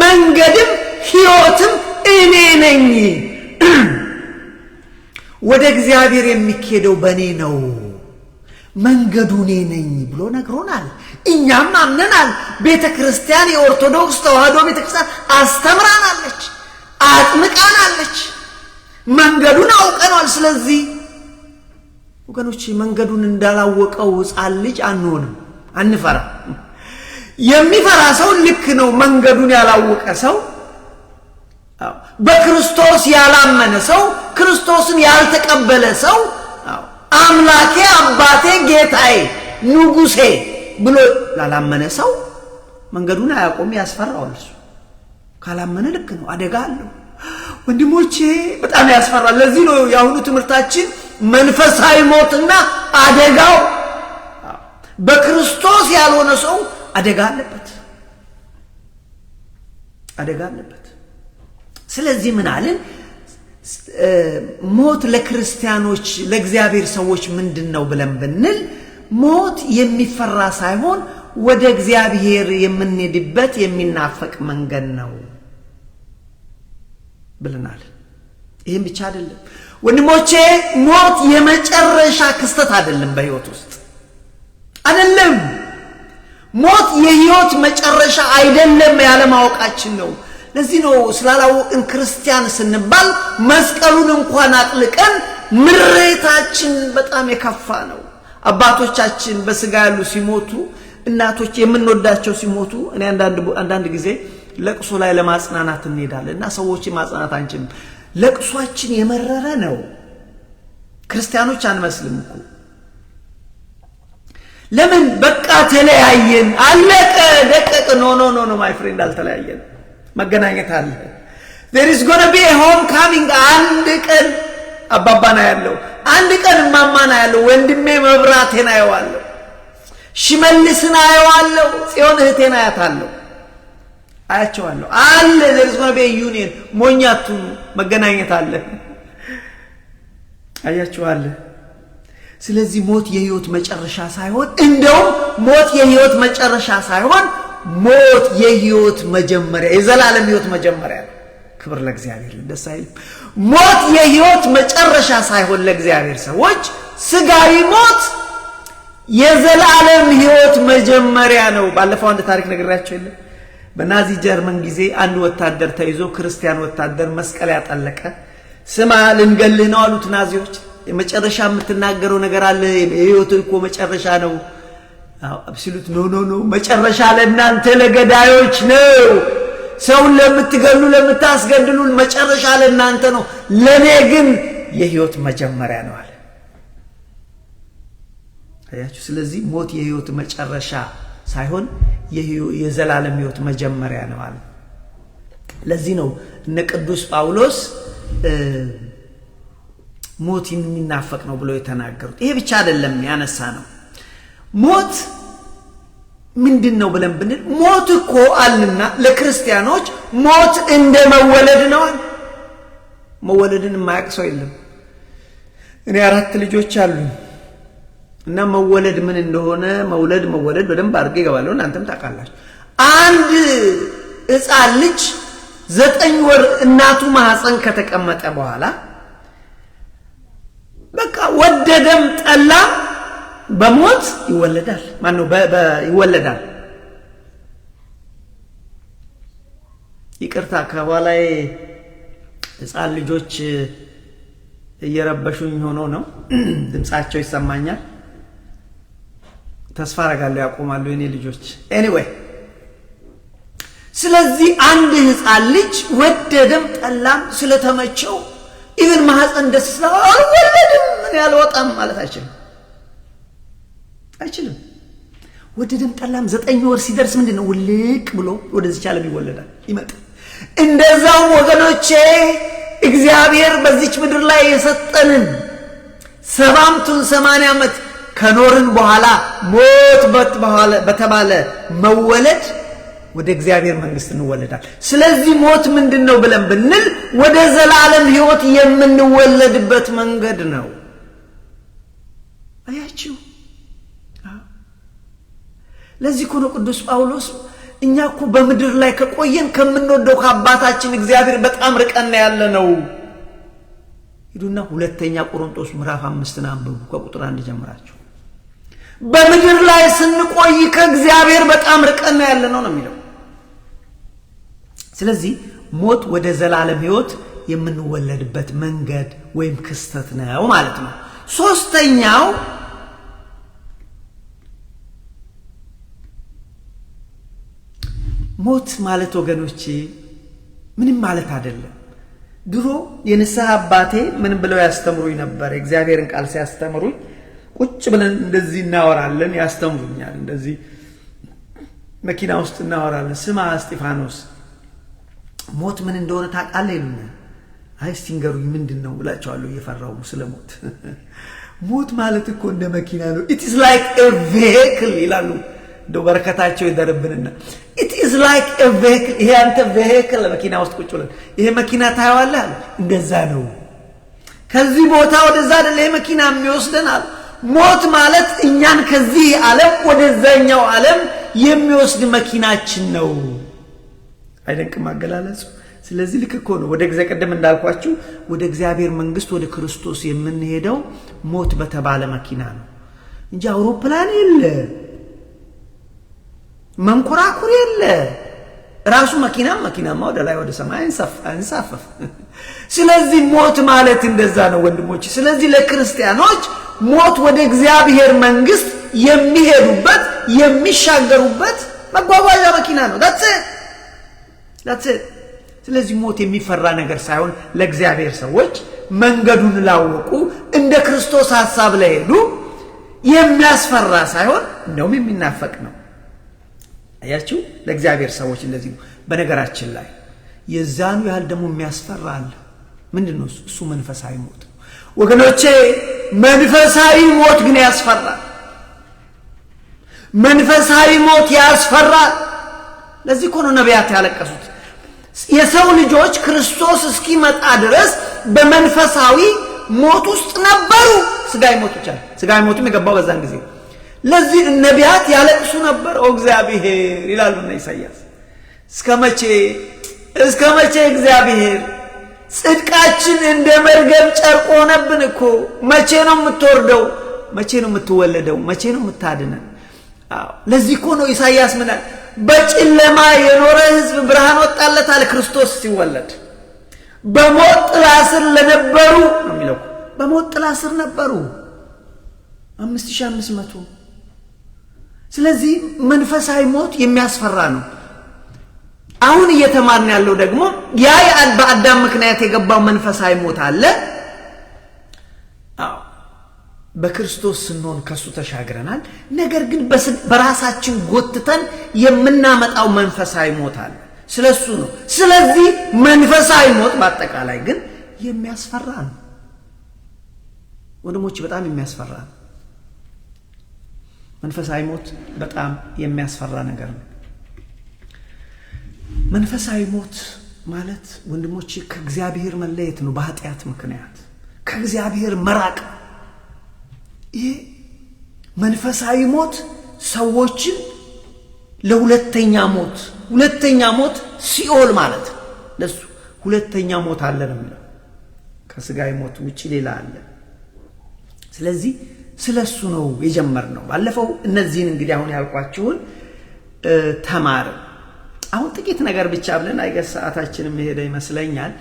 መንገድም ሕይወትም እኔ ነኝ፣ ወደ እግዚአብሔር የሚኬደው በእኔ ነው፣ መንገዱ እኔ ነኝ ብሎ ነግሮናል። እኛም አምነናል። ቤተ ክርስቲያን የኦርቶዶክስ ተዋሕዶ ቤተ ክርስቲያን አስተምራናለች፣ አጥምቃናለች፣ መንገዱን አውቀናል። ስለዚህ ወገኖች መንገዱን እንዳላወቀው ሕፃን ልጅ አንሆንም፣ አንፈራ። የሚፈራ ሰው ልክ ነው። መንገዱን ያላወቀ ሰው፣ በክርስቶስ ያላመነ ሰው፣ ክርስቶስን ያልተቀበለ ሰው አምላኬ አባቴ ጌታዬ ንጉሴ ብሎ ላላመነ ሰው መንገዱን አያቆም፣ ያስፈራዋል። እሱ ካላመነ ልክ ነው፣ አደጋ አለው። ወንድሞቼ በጣም ያስፈራል። ለዚህ ነው የአሁኑ ትምህርታችን መንፈሳዊ ሞትና አደጋው። በክርስቶስ ያልሆነ ሰው አደጋ አለበት፣ አደጋ አለበት። ስለዚህ ምን አለን? ሞት ለክርስቲያኖች ለእግዚአብሔር ሰዎች ምንድነው ብለን ብንል ሞት የሚፈራ ሳይሆን ወደ እግዚአብሔር የምንሄድበት የሚናፈቅ መንገድ ነው ብለናል። ይሄን ብቻ አይደለም ወንድሞቼ፣ ሞት የመጨረሻ ክስተት አይደለም በሕይወት ውስጥ አይደለም። ሞት የሕይወት መጨረሻ አይደለም፣ ያለማወቃችን ነው። ለዚህ ነው ስላላወቅን ክርስቲያን ስንባል መስቀሉን እንኳን አጥልቀን ምሬታችን በጣም የከፋ ነው። አባቶቻችን በስጋ ያሉ ሲሞቱ፣ እናቶች የምንወዳቸው ሲሞቱ፣ እኔ አንዳንድ ጊዜ ለቅሶ ላይ ለማጽናናት እንሄዳለን እና ሰዎች ማጽናናት አንችልም። ለቅሷችን የመረረ ነው። ክርስቲያኖች አንመስልም እኮ። ለምን? በቃ ተለያየን፣ አለቀ ደቀቀ። ኖ ማይ ፍሬንድ፣ አልተለያየን፣ መገናኘት አለ። there is going to be a homecoming። አንድ ቀን አባባና ያለው፣ አንድ ቀን ማማና ያለው፣ ወንድሜ መብራቴን አየዋለሁ፣ ሽመልስን አየዋለሁ፣ ጽዮን እህቴን አያታለሁ፣ አያቸዋለሁ አለ። there is going to be a union። ሞኛቱ መገናኘት አለ። አያቸዋለሁ። ስለዚህ ሞት የህይወት መጨረሻ ሳይሆን እንደውም ሞት የህይወት መጨረሻ ሳይሆን ሞት የህይወት መጀመሪያ የዘላለም ህይወት መጀመሪያ ነው። ክብር ለእግዚአብሔር ደስ አይልም? ሞት የህይወት መጨረሻ ሳይሆን ለእግዚአብሔር ሰዎች ስጋዊ ሞት የዘላለም ህይወት መጀመሪያ ነው። ባለፈው አንድ ታሪክ ነግራችሁ የለ? በናዚ ጀርመን ጊዜ አንድ ወታደር ተይዞ ክርስቲያን ወታደር መስቀል ያጠለቀ ስማ ልንገልህ ነው አሉት ናዚዎች። የመጨረሻ የምትናገረው ነገር አለ የህይወት እኮ መጨረሻ ነው ሲሉት ኖ መጨረሻ ለእናንተ ለገዳዮች ነው፣ ሰውን ለምትገሉ ለምታስገድሉ መጨረሻ ለእናንተ ነው፣ ለኔ ግን የህይወት መጀመሪያ ነው አለ። አያችሁ? ስለዚህ ሞት የህይወት መጨረሻ ሳይሆን የዘላለም ህይወት መጀመሪያ ነው አለ። ለዚህ ነው እነ ቅዱስ ጳውሎስ ሞት የሚናፈቅ ነው ብለው የተናገሩት። ይሄ ብቻ አይደለም ያነሳ ነው። ሞት ምንድነው ብለን ብንል ሞት እኮ አለና ለክርስቲያኖች ሞት እንደ መወለድ ነው። መወለድን የማያውቅ ሰው የለም። እኔ 4 ልጆች አሉኝ እና መወለድ ምን እንደሆነ መወለድ በደንብ አድርጌ ይገባለሁ። እናንተም ታውቃላችሁ። አንድ ሕፃን ልጅ 9 ወር እናቱ ማህፀን ከተቀመጠ በኋላ በቃ ወደደም ጠላ በሞት ይወለዳል። ማን ነው ይወለዳል? ይቅርታ ከኋላዬ ሕፃን ልጆች እየረበሹኝ ሆኖ ነው ድምጻቸው ይሰማኛል። ተስፋ አደርጋለሁ ያቆማሉ የኔ ልጆች። ኤኒዌይ ስለዚህ አንድ ሕፃን ልጅ ወደደም ጠላም ስለተመቸው ኢቭን ማህፀን ደስ ስላለው አልወለድም ምን ያልወጣም ማለት አይችልም። ወደደም ጠላም 9 ወር ሲደርስ ምንድነው ውልቅ ብሎ ወደዚህ ዓለም ይወለዳል ይመጣል። እንደዛው ወገኖቼ እግዚአብሔር በዚች ምድር ላይ የሰጠንን 80 ዓመት ከኖርን በኋላ ሞት በተባለ መወለድ ወደ እግዚአብሔር መንግስት እንወለዳል። ስለዚህ ሞት ምንድነው ብለን ብንል ወደ ዘላለም ህይወት የምንወለድበት መንገድ ነው። አያችሁ? ለዚህ እኮ ነው ቅዱስ ጳውሎስ እኛ እኮ በምድር ላይ ከቆየን ከምንወደው ከአባታችን እግዚአብሔር በጣም ርቀን ያለ ነው። ሂዱና 2ኛ ቆሮንቶስ ምዕራፍ 5 አንብቡ ከቁጥር 1 ጀምራችሁ። በምድር ላይ ስንቆይ ከእግዚአብሔር በጣም ርቀን ያለ ነው የሚለው። ስለዚህ ሞት ወደ ዘላለም ህይወት የምንወለድበት መንገድ ወይም ክስተት ነው ማለት ነው። ሶስተኛው ሞት ማለት ወገኖቼ ምንም ማለት አይደለም። ድሮ የንስሐ አባቴ ምን ብለው ያስተምሩኝ ነበር? እግዚአብሔርን ቃል ሲያስተምሩኝ ቁጭ ብለን እንደዚህ እናወራለን፣ ያስተምሩኛል። እንደዚህ መኪና ውስጥ እናወራለን። ስማ እስጢፋኖስ ሞት ምን እንደሆነ ታውቃለህ ይሉኛል። አይ እስቲ ንገሩኝ ምንድነው እላቸዋለሁ እየፈራሁ ስለሞት። ሞት ማለት እኮ እንደ መኪና ነው። it is like a vehicle ይላሉ። እንደው በረከታቸው ይደርብንና it is like a vehicle። ይሄ አንተ vehicle መኪና ውስጥ ቁጭ ብለን ይሄ መኪና ታየዋለህ አለ። እንደዛ ነው። ከዚህ ቦታ ወደዛ አይደለ ይሄ መኪና የሚወስደን አለ። ሞት ማለት እኛን ከዚህ ዓለም ወደዛኛው ዓለም የሚወስድ መኪናችን ነው። አይደንቅም አገላለጹ? ስለዚህ ልክ እኮ ነው። ወደ እግዚአብሔር ቀደም እንዳልኳችሁ ወደ እግዚአብሔር መንግስት ወደ ክርስቶስ የምንሄደው ሞት በተባለ መኪና ነው እንጂ አውሮፕላን የለ፣ መንኮራኩር የለ። ራሱ መኪናማ ወደ ላይ ወደ ሰማይ አንሳፈፍ። ስለዚህ ሞት ማለት እንደዛ ነው ወንድሞች። ስለዚህ ለክርስቲያኖች ሞት ወደ እግዚአብሔር መንግስት የሚሄዱበት የሚሻገሩበት መጓጓዣ መኪና ነው። that's it። ስለዚህ ሞት የሚፈራ ነገር ሳይሆን ለእግዚአብሔር ሰዎች መንገዱን ላወቁ እንደ ክርስቶስ ሐሳብ ለሄዱ የሚያስፈራ ሳይሆን እንደውም የሚናፈቅ ነው። አያችሁ? ለእግዚአብሔር ሰዎች እንደዚህ ነው። በነገራችን ላይ የዛኑ ያህል ደግሞ የሚያስፈራ አለ። ምንድነው እሱ? መንፈሳዊ ሞት ነው ወገኖቼ። መንፈሳዊ ሞት ግን ያስፈራል። መንፈሳዊ ሞት ያስፈራል። ለዚህ እኮ ነው ነቢያት ያለቀሱት። የሰው ልጆች ክርስቶስ እስኪመጣ ድረስ በመንፈሳዊ ሞት ውስጥ ነበሩ። ስጋዊ ሞት ብቻ ስጋዊ ሞትም የገባው በዛን ጊዜ ለዚህ ነቢያት ያለቅሱ ነበር ኦ እግዚአብሔር ይላሉና ኢሳይያስ እስከ መቼ እግዚአብሔር ጽድቃችን እንደ መርገም ጨርቅ ሆነብን እኮ መቼ ነው የምትወርደው መቼ ነው የምትወለደው መቼ ነው የምታድነን ለዚህ እኮ ነው ኢሳይያስ ምን በጨለማ የኖረ ሕዝብ ብርሃን ወጣለት አለ ክርስቶስ ሲወለድ በሞት ጥላ ስር ለነበሩ ነው የሚለው በሞት ጥላ ስር ነበሩ 5500 ስለዚህ መንፈሳዊ ሞት የሚያስፈራ ነው አሁን እየተማርን ያለው ደግሞ ያ በአዳም ምክንያት የገባው መንፈሳዊ ሞት አለ በክርስቶስ ስንሆን ከሱ ተሻግረናል ነገር ግን በራሳችን ጎትተን የምናመጣው መንፈሳዊ ሞት አለ ስለሱ ነው ስለዚህ መንፈሳዊ ሞት በአጠቃላይ ግን የሚያስፈራ ነው ወንድሞች በጣም የሚያስፈራ ነው መንፈሳዊ ሞት በጣም የሚያስፈራ ነገር ነው መንፈሳዊ ሞት ማለት ወንድሞች ከእግዚአብሔር መለየት ነው በኃጢአት ምክንያት ከእግዚአብሔር መራቅ ይሄ መንፈሳዊ ሞት ሰዎችን ለሁለተኛ ሞት ሲኦል ማለት ለሱ ሁለተኛ ሞት አለ ነው የሚለው ከስጋዊ ሞት ውጪ ሌላ አለ ስለዚህ ስለሱ ነው የጀመርነው ባለፈው እነዚህን እንግዲህ አሁን ያልኳችሁን ተማር አሁን ጥቂት ነገር ብቻ ብለን አይገስ ሰዓታችንን መሄድ ይመስለኛል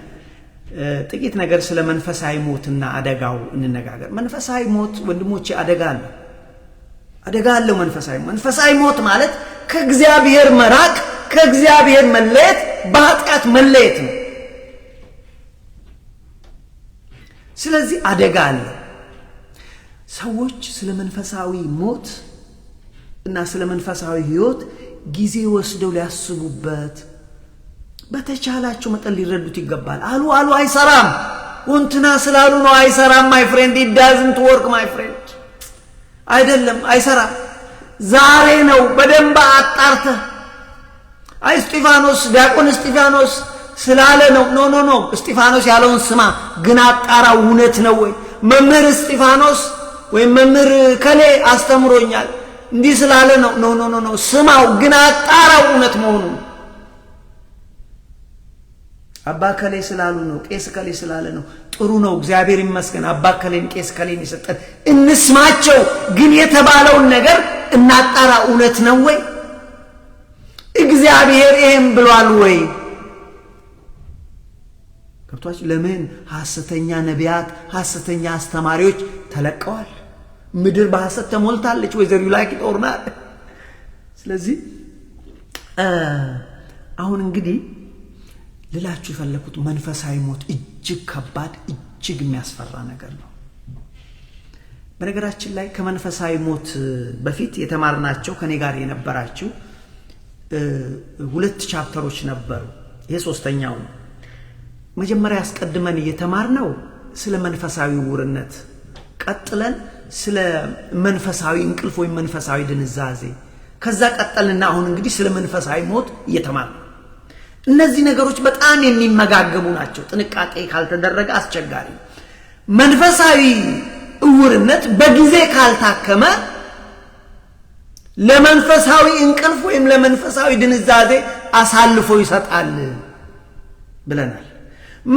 ጥቂት ነገር ስለ መንፈሳዊ ሞትና አደጋው እንነጋገር መንፈሳዊ ሞት ወንድሞቼ አደጋ አለው መንፈሳዊ ሞት ማለት ከእግዚአብሔር መራቅ ከእግዚአብሔር መለየት በኃጢአት መለየት ነው ስለዚህ አደጋ አለ ሰዎች ስለ መንፈሳዊ ሞት እና ስለ መንፈሳዊ ህይወት ጊዜ ወስደው ሊያስቡበት በተቻላቸው መጠን ሊረዱት ይገባል አሉ አይሰራም ወንትና ስላሉ ነው አይሰራም my friend it doesn't work my friend አይደለም አይሰራም ዛሬ ነው በደንብ አጣርተ እስጢፋኖስ ዲያቆን እስጢፋኖስ ስላለ ነው ኖ እስጢፋኖስ ያለውን ስማ ግን አጣራው እውነት ነው ወይ መምህር እስጢፋኖስ ወይ መምህር ከሌ አስተምሮኛል እንዲህ ስላለ ነው ኖ ስማው ግን አጣራው እውነት መሆኑን አባ ከሌ ስላሉ ነው ቄስ ከሌ ስላለ ነው ጥሩ ነው እግዚአብሔር ይመስገን አባ ከሌን ቄስ ከሌን ይሰጠን እንስማቸው ግን የተባለውን ነገር እናጣራ እውነት ነው ወይ እግዚአብሔር ይሄን ብሏል ወይ ከብቷች ለምን ሐሰተኛ ነቢያት ሐሰተኛ አስተማሪዎች ተለቀዋል ምድር በሐሰት ተሞልታለች ወይዘሪው ላይ ጦርና ስለዚህ አሁን እንግዲህ ልላችሁ የፈለኩት መንፈሳዊ ሞት እጅግ ከባድ እጅግ የሚያስፈራ ነገር ነው በነገራችን ላይ ከመንፈሳዊ ሞት በፊት የተማርናቸው ከኔ ጋር የነበራችሁ ሁለት ቻፕተሮች ነበሩ ይሄ ሶስተኛው መጀመሪያ ያስቀድመን እየተማርነው ስለ መንፈሳዊ ውርነት ቀጥለን ስለ መንፈሳዊ እንቅልፍ ወይ መንፈሳዊ ድንዛዜ ከዛ ቀጠልና አሁን እንግዲህ ስለ መንፈሳዊ ሞት እየተማርን እነዚህ ነገሮች በጣም የሚመጋገቡ ናቸው ጥንቃቄ ካልተደረገ አስቸጋሪ መንፈሳዊ እውርነት በጊዜ ካልታከመ ለመንፈሳዊ እንቅልፍ ወይም ለመንፈሳዊ ድንዛዜ አሳልፎ ይሰጣል ብለናል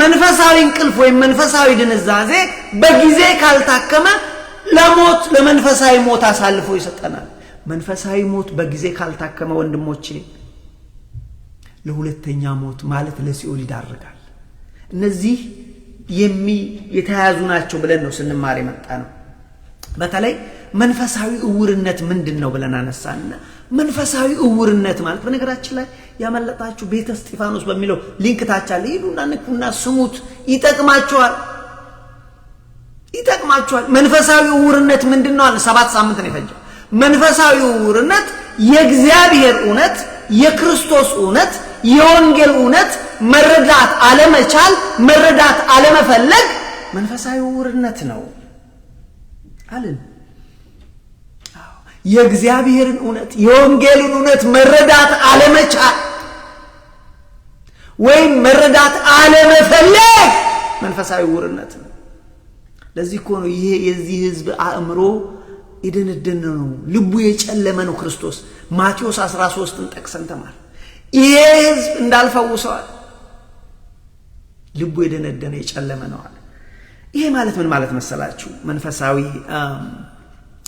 መንፈሳዊ እንቅልፍ ወይም መንፈሳዊ ድንዛዜ በጊዜ ካልታከመ ለሞት ለመንፈሳዊ ሞት አሳልፎ ይሰጣናል መንፈሳዊ ሞት በጊዜ ካልታከመ ወንድሞቼ ለሁለተኛ ሞት ማለት ለሲኦል ይዳርጋል እነዚህ የተያያዙ ናቸው ብለን ነው ስንማር የመጣነው በተለይ መንፈሳዊ እውርነት ምንድነው ብለን አነሳና መንፈሳዊ እውርነት ማለት በነገራችን ላይ ያመለጣችሁ ቤተ እስጢፋኖስ በሚለው ሊንክ ታች አለ ሂዱና ንኩና ስሙት ይጠቅማችኋል መንፈሳዊ እውርነት ምንድነው አለ 7 ሳምንት ነው የፈጀው መንፈሳዊ እውርነት የእግዚአብሔር እውነት የክርስቶስ እውነት የወንጌል እውነት መረዳት አለመቻል መረዳት አለመፈለግ መንፈሳዊ እውርነት ነው አለን የእግዚአብሔርን እውነት የወንጌልን እውነት መረዳት አለመቻል ወይ መረዳት አለመፈለግ መንፈሳዊ እውርነት ነው ለዚህ እኮ ነው ይሄ የዚህ ህዝብ አእምሮ የደነደነ ነው፣ ልቡ የጨለመ ነው። ክርስቶስ ማቴዎስ 13ን ጠቅሰን ተማር። ይሄ ህዝብ እንዳልፈውሰዋል፣ ልቡ የደነደነ የጨለመ ነው አለ። ይሄ ማለት ምን ማለት መሰላችሁ? መንፈሳዊ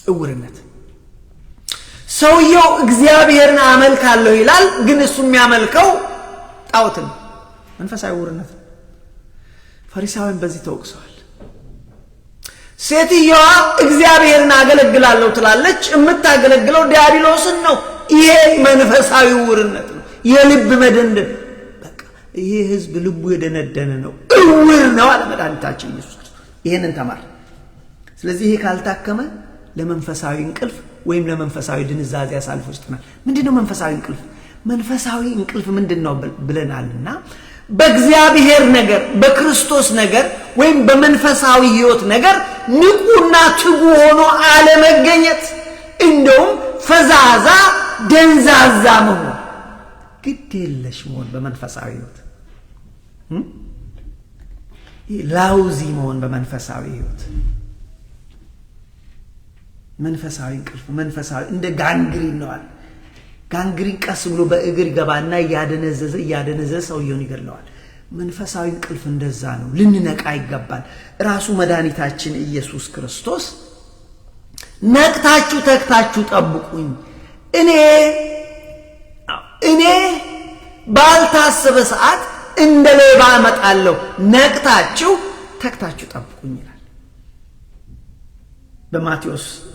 እውርነት። ሰውየው እግዚአብሔርን አመልካለሁ ይላል፣ ግን እሱ የሚያመልከው ጣዖትን። መንፈሳዊ እውርነት። ፈሪሳውያን በዚህ ተወቅሰዋል። ሴትየዋ እግዚአብሔርን አገለግላለሁ ትላለች፣ የምታገለግለው ዲያብሎስን ነው። ይሄ መንፈሳዊ እውርነት ነው፣ የልብ መደንደን። በቃ ይሄ ህዝብ ልቡ የደነደነ ነው፣ እውር ነው አለ መድኃኒታችን ኢየሱስ ክርስቶስ። ይሄንን ተማር። ስለዚህ ይሄ ካልታከመ ለመንፈሳዊ እንቅልፍ ወይም ለመንፈሳዊ ድንዛዜ አሳልፎ ይሰጠናል። ምንድነው መንፈሳዊ እንቅልፍ? መንፈሳዊ እንቅልፍ ምንድነው ብለናልና በእግዚአብሔር ነገር፣ በክርስቶስ ነገር ወይም በመንፈሳዊ ህይወት ነገር ንቁና ትጉ ሆኖ አለመገኘት፣ እንደውም ፈዛዛ ደንዛዛ መሆን፣ ግድ የለሽ መሆን በመንፈሳዊ ህይወት፣ ላውዚ መሆን በመንፈሳዊ ህይወት። መንፈሳዊ እንቅልፍ መንፈሳዊ እንደ ጋንግሪን ነው አለ። ጋንግሪን ቀስ ብሎ በእግር ይገባና እያደነዘዘ ሰውየውን ይገለዋል። መንፈሳዊ እንቅልፍ እንደዛ ነው። ልንነቃ ይገባል። ራሱ መድኃኒታችን ኢየሱስ ክርስቶስ ነቅታችሁ ተግታችሁ ጠብቁኝ፣ እኔ ባልታሰበ ሰዓት እንደ ሌባ እመጣለሁ፣ ነቅታችሁ ተግታችሁ ጠብቁኝ ይላል።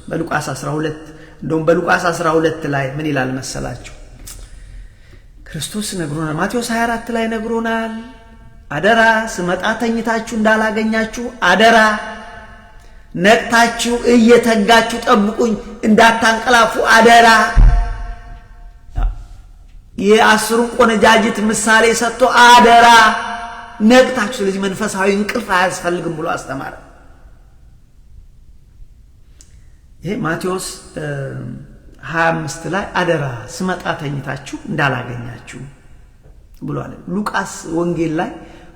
በሉቃስ 12 እንደውም በሉቃስ 12 ላይ ምን ይላል መሰላችሁ? ክርስቶስ ነግሮናል። ማቴዎስ 24 ላይ ነግሮናል። አደራ ስመጣ ተኝታችሁ እንዳላገኛችሁ፣ አደራ ነቅታችሁ እየተጋችሁ ጠብቁኝ እንዳታንቀላፉ፣ አደራ። የአስሩን ቆነጃጅት ምሳሌ ሰጥቶ አደራ ነቅታችሁ። ስለዚህ መንፈሳዊ እንቅልፍ አያስፈልግም ብሎ አስተማረ። ይሄ ማቴዎስ 25 ላይ አደራ ስመጣ ተኝታችሁ እንዳላገኛችሁ ብሏል። ሉቃስ ወንጌል ላይ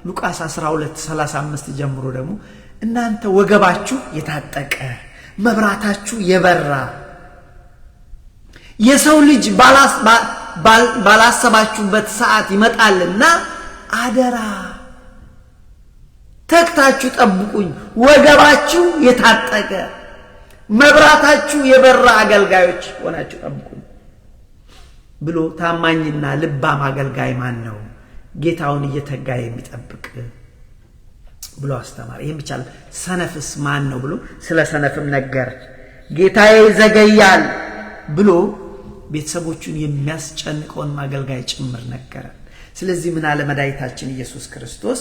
ሉቃስ 12:35 ጀምሮ ደግሞ እናንተ ወገባችሁ የታጠቀ መብራታችሁ የበራ የሰው ልጅ ባላሰባችሁበት ሰዓት ይመጣልና አደራ ተግታችሁ ጠብቁኝ፣ ወገባችሁ የታጠቀ መብራታችሁ የበራ አገልጋዮች ሆናችሁ ጠብቁኝ ብሎ ታማኝና ልባም አገልጋይ ማን ነው? ጌታውን እየተጋ የሚጠብቅ ብሎ አስተማረ። ይሄን ብቻ ሰነፍስ ማን ነው ብሎ ስለ ሰነፍም ነገር ጌታዬ ይዘገያል ብሎ ቤተሰቦቹን የሚያስጨንቀውን አገልጋይ ጭምር ነገረ። ስለዚህ ምን አለ መድኃኒታችን ኢየሱስ ክርስቶስ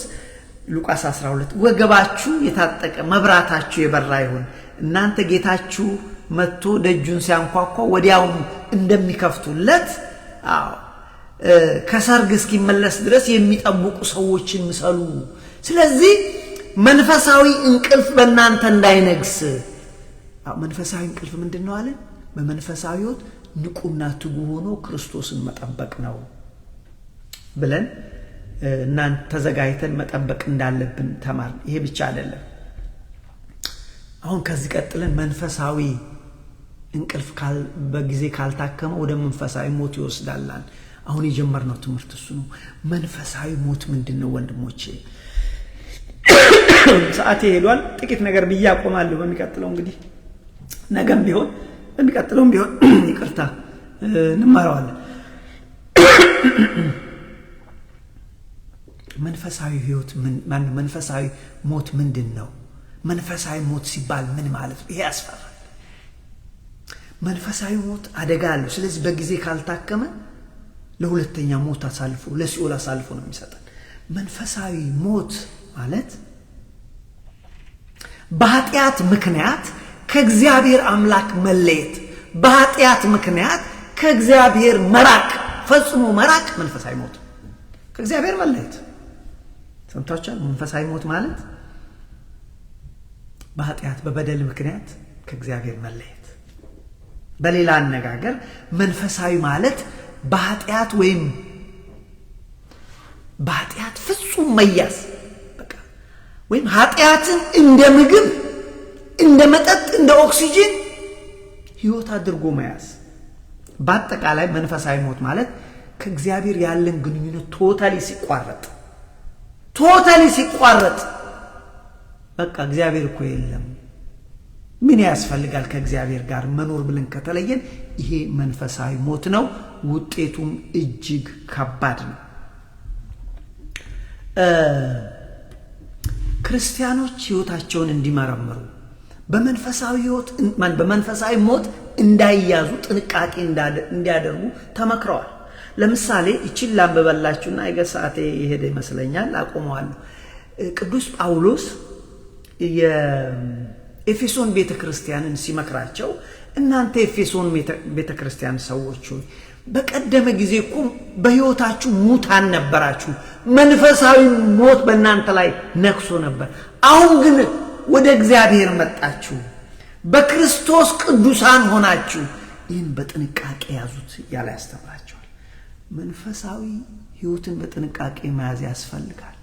ሉቃስ 12 ወገባችሁ የታጠቀ መብራታችሁ የበራ ይሁን። እናንተ ጌታችሁ መጥቶ ደጁን ሲያንኳኳ ወዲያው እንደሚከፍቱለት ከሰርግ እስኪመለስ ድረስ የሚጠብቁ ሰዎችን ምሰሉ። ስለዚህ መንፈሳዊ እንቅልፍ በእናንተ እንዳይነግስ። መንፈሳዊ እንቅልፍ ምንድነው አለ? በመንፈሳዊ ሕይወት ንቁና ትጉ ሆኖ ክርስቶስን መጠበቅ ነው ብለን እናንተ ተዘጋጅተን መጠበቅ እንዳለብን ተማር። ይሄ ብቻ አይደለም። አሁን ከዚህ ቀጥለን መንፈሳዊ እንቅልፍ በጊዜ ካልታከመ ወደ መንፈሳዊ ሞት ይወስዳል። አሁን የጀመርነው ትምህርት እሱ ነው። መንፈሳዊ ሞት ምንድነው ወንድሞቼ? ሰዓቴ ሄዷል። ጥቂት ነገር ብዬ አቆማለሁ። በሚቀጥለው እንግዲህ ነገም ቢሆን በሚቀጥለውም ቢሆን ይቅርታ እንማራዋለን። መንፈሳዊ ህይወት መንፈሳዊ ሞት ምንድነው? መንፈሳዊ ሞት ሲባል ምን ማለት ነው? ይሄ ያስፈራል። መንፈሳዊ ሞት አደጋ አለው። ስለዚህ በጊዜ ካልታከመ ለሁለተኛ ሞት አሳልፎ ለሲኦል አሳልፎ ነው የሚሰጠን። መንፈሳዊ ሞት ማለት በኃጢአት ምክንያት ከእግዚአብሔር አምላክ መለየት፣ በኃጢአት ምክንያት ከእግዚአብሔር መራቅ፣ ፈጽሞ መራቅ መንፈሳዊ ሞት። ከእግዚአብሔር መለየት ሰምታችኋል? መንፈሳዊ ሞት ማለት በኃጢአት በበደል ምክንያት ከእግዚአብሔር መለየት። በሌላ አነጋገር መንፈሳዊ ማለት በኃጢአት ወይም በኃጢአት ፍጹም መያዝ፣ በቃ ወይም ኃጢአትን እንደ ምግብ እንደ መጠጥ እንደ ኦክሲጅን ሕይወት አድርጎ መያዝ። በአጠቃላይ መንፈሳዊ ሞት ማለት ከእግዚአብሔር ያለን ግንኙነት ቶታሊ ሲቋረጥ በቃ እግዚአብሔር እኮ የለም ምን ያስፈልጋል ከእግዚአብሔር ጋር መኖር ብለን ከተለየን ይሄ መንፈሳዊ ሞት ነው። ውጤቱም እጅግ ከባድ ነው። ክርስቲያኖች ሕይወታቸውን እንዲመረምሩ በመንፈሳዊ ሞት እንዳይያዙ ጥንቃቄ እንዲያደርጉ ተመክረዋል። ለምሳሌ እቺን ላንብበላችሁና ሰዓቴ የሄደ ይመስለኛል አቆመዋለሁ። ቅዱስ ጳውሎስ የኤፌሶን ቤተክርስቲያንን ሲመክራቸው እናንተ ኤፌሶን ቤተክርስቲያን ሰዎች ሆይ በቀደመ ጊዜ እኮ በሕይወታችሁ ሙታን ነበራችሁ፣ መንፈሳዊ ሞት በእናንተ ላይ ነክሶ ነበር። አሁን ግን ወደ እግዚአብሔር መጣችሁ፣ በክርስቶስ ቅዱሳን ሆናችሁ፣ ይህን በጥንቃቄ ያዙት እያለ ያስተምራቸዋል። መንፈሳዊ ሕይወትን በጥንቃቄ መያዝ ያስፈልጋል።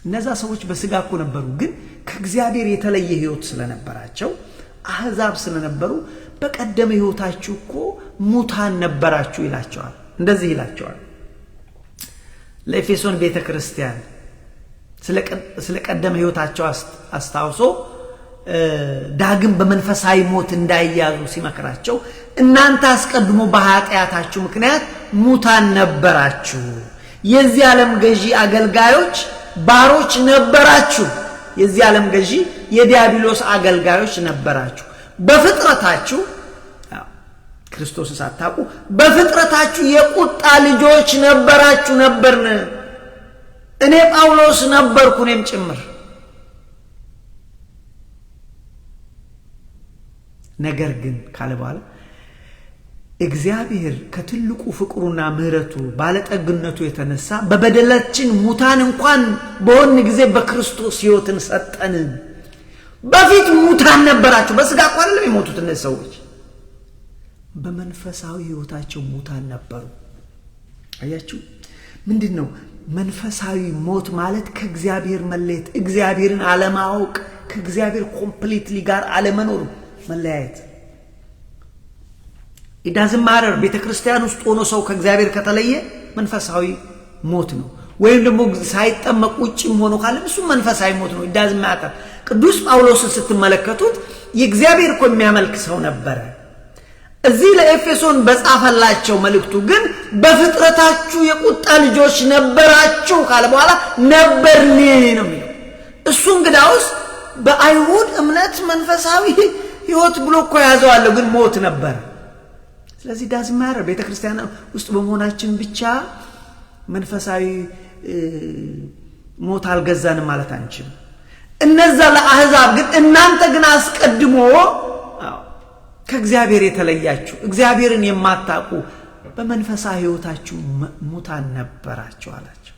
እነዛ ሰዎች በስጋ እኮ ነበሩ፣ ግን ከእግዚአብሔር የተለየ ሕይወት ስለነበራቸው አሕዛብ ስለነበሩ በቀደመ ሕይወታችሁ እኮ ሙታን ነበራችሁ ይላቸዋል። እንደዚህ ይላቸዋል ለኤፌሶን ቤተክርስቲያን ስለ ቀደመ ሕይወታቸው አስታውሶ ዳግም በመንፈሳዊ ሞት እንዳይያዙ ሲመክራቸው እናንተ አስቀድሞ በኃጢአታችሁ ምክንያት ሙታን ነበራችሁ፣ የዚህ ዓለም ገዢ አገልጋዮች ባሮች ነበራችሁ። የዚህ ዓለም ገዢ የዲያብሎስ አገልጋዮች ነበራችሁ። በፍጥረታችሁ ክርስቶስን ሳታውቁ በፍጥረታችሁ የቁጣ ልጆች ነበርን። እኔ ጳውሎስ ነበርኩ፣ እኔም ጭምር። ነገር ግን ካለ በኋላ እግዚአብሔር ከትልቁ ፍቅሩና ምሕረቱ ባለጠግነቱ የተነሳ በበደላችን ሙታን እንኳን በሆን ጊዜ በክርስቶስ ሕይወትን ሰጠን። በፊት ሙታን ነበራችሁ። በስጋ እኮ አይደለም የሞቱት እነዚህ ሰዎች፣ በመንፈሳዊ ሕይወታቸው ሙታን ነበሩ። አያችሁ ምንድነው መንፈሳዊ ሞት ማለት? ከእግዚአብሔር መለየት፣ እግዚአብሔርን አለማወቅ፣ ከእግዚአብሔር ኮምፕሊትሊ ጋር አለመኖር፣ መለያየት። ኢዳዝም ማረር ቤተክርስቲያን ውስጥ ሆኖ ሰው ከእግዚአብሔር ከተለየ መንፈሳዊ ሞት ነው። ወይም ደግሞ ሳይጠመቅ ውጭም ሆኖ ካለ እሱ መንፈሳዊ ሞት ነው። ኢዳዝም ማረር ቅዱስ ጳውሎስን ስትመለከቱት የእግዚአብሔር እኮ የሚያመልክ ሰው ነበረ። እዚህ ለኤፌሶን በጻፈላቸው መልእክቱ ግን በፍጥረታችሁ የቁጣ ልጆች ነበራችሁ ካለ በኋላ ነበርን ነው የሚለው። እሱ እንግዳውስ በአይሁድ እምነት መንፈሳዊ ሕይወት ብሎ እኮ ያዘዋል፣ ግን ሞት ነበር። ስለዚህ ዳዝም ማረር ቤተክርስቲያን ውስጥ በመሆናችን ብቻ መንፈሳዊ ሞት አልገዛንም ማለት አንችልም። እነዛ ለአሕዛብ ግን እናንተ ግን አስቀድሞ ከእግዚአብሔር የተለያችሁ እግዚአብሔርን የማታውቁ በመንፈሳዊ ሕይወታችሁ ሙታን ነበራችሁ አላቸው።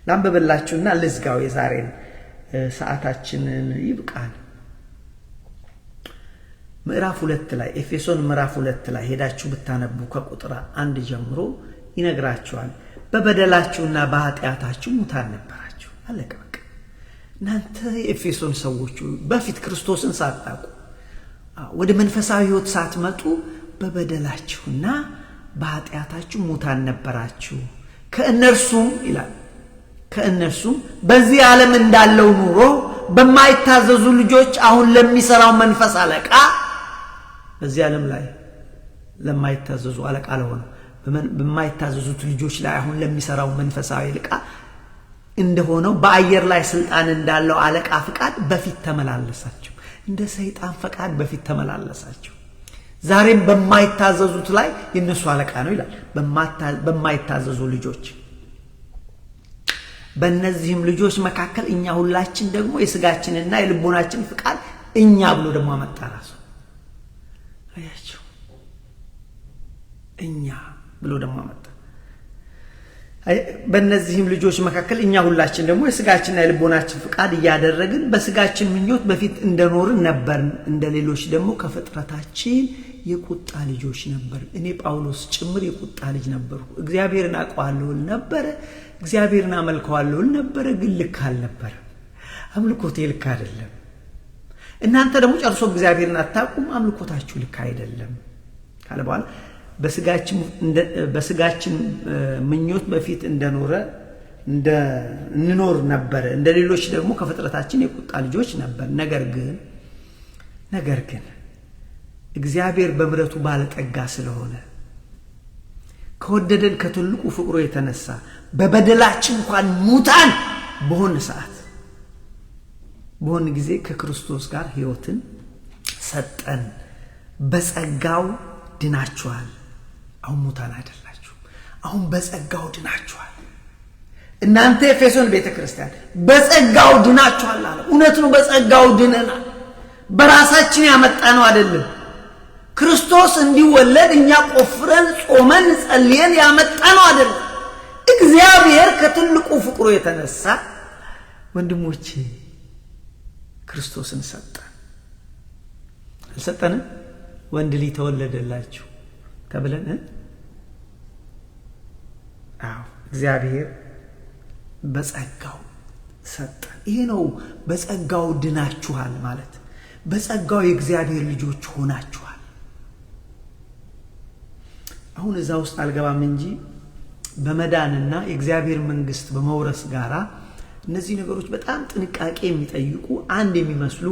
ላንብብላችሁና ልዝጋው የዛሬን ሰዓታችንን ይብቃል። ምዕራፍ 2 ላይ ኤፌሶን ምዕራፍ 2 ላይ ሄዳችሁ ብታነቡ ከቁጥር 1 ጀምሮ ይነግራችኋል። በበደላችሁና በኃጢአታችሁ ሙታን ነበራችሁ። አለቀ በቃ። እናንተ የኤፌሶን ሰዎች በፊት ክርስቶስን ሳታውቁ ወደ መንፈሳዊ ሕይወት ሳትመጡ በበደላችሁና በኃጢአታችሁ ሙታን ነበራችሁ። ከእነርሱም ይላል ከእነርሱም በዚህ ዓለም እንዳለው ኑሮ በማይታዘዙ ልጆች አሁን ለሚሰራው መንፈስ አለቃ፣ በዚህ ዓለም ላይ ለማይታዘዙ አለቃ ለሆነው በማይታዘዙት ልጆች ላይ አሁን ለሚሰራው መንፈሳዊ አለቃ እንደሆነው በአየር ላይ ስልጣን እንዳለው አለቃ ፍቃድ በፊት ተመላለሳችሁ። እንደ ሰይጣን ፈቃድ በፊት ተመላለሳችሁ። ዛሬም በማይታዘዙት ላይ የነሱ አለቃ ነው ይላል። በማይታዘዙ ልጆች፣ በእነዚህም ልጆች መካከል እኛ ሁላችን ደግሞ የስጋችንና የልቦናችን ፍቃድ እኛ ብሎ ደግሞ አመጣ ራሱ። አያችሁ እኛ ብሎ ደግሞ አመጣ። በእነዚህም ልጆች መካከል እኛ ሁላችን ደግሞ የስጋችንና የልቦናችን ፍቃድ እያደረግን በስጋችን ምኞት በፊት እንደኖርን ነበርን። እንደ ሌሎች ደግሞ ከፍጥረታችን የቁጣ ልጆች ነበር። እኔ ጳውሎስ ጭምር የቁጣ ልጅ ነበርኩ። እግዚአብሔርን አውቀዋለሁ ነበረ፣ እግዚአብሔርን አመልከዋለሁ ነበረ፣ ግን ልክ አልነበረ። አምልኮቴ ልክ አይደለም። እናንተ ደግሞ ጨርሶ እግዚአብሔርን አታውቁም፣ አምልኮታችሁ ልክ አይደለም ካለ በኋላ በስጋችን ምኞት በፊት እንኖር ነበር፣ እንደ ሌሎች ደግሞ ከፍጥረታችን የቁጣ ልጆች ነበር። ነገር ግን እግዚአብሔር በምሕረቱ ባለጠጋ ስለሆነ ከወደደን ከትልቁ ፍቅሩ የተነሳ በበደላችን እንኳን ሙታን በሆን ጊዜ ከክርስቶስ ጋር ሕይወትን ሰጠን። በጸጋው ድናችኋል። አሁን ሙታን አይደላችሁም፣ አሁን በጸጋው ድናችኋል። እናንተ ኤፌሶን ቤተክርስቲያን በጸጋው ድናችኋል አለ። እውነት ነው፣ በጸጋው ድነናል። በራሳችን ያመጣነው አይደለም። ክርስቶስ እንዲወለድ እኛ ቆፍረን ጾመን ጸልየን ያመጣነው አይደለም። እግዚአብሔር ከትልቁ ፍቅሩ የተነሳ ወንድሞቼ ክርስቶስን ሰጠን። አልሰጠንም? ወንድ ልጅ ተወለደላችሁ ተብለን እግዚአብሔር በጸጋው ሰጠን። ይሄ ነው በጸጋው ድናችኋል ማለት። በጸጋው የእግዚአብሔር ልጆች ሆናችኋል። አሁን እዛ ውስጥ አልገባም እንጂ በመዳንና የእግዚአብሔር መንግስት በመውረስ ጋራ እነዚህ ነገሮች በጣም ጥንቃቄ የሚጠይቁ አንድ የሚመስሉ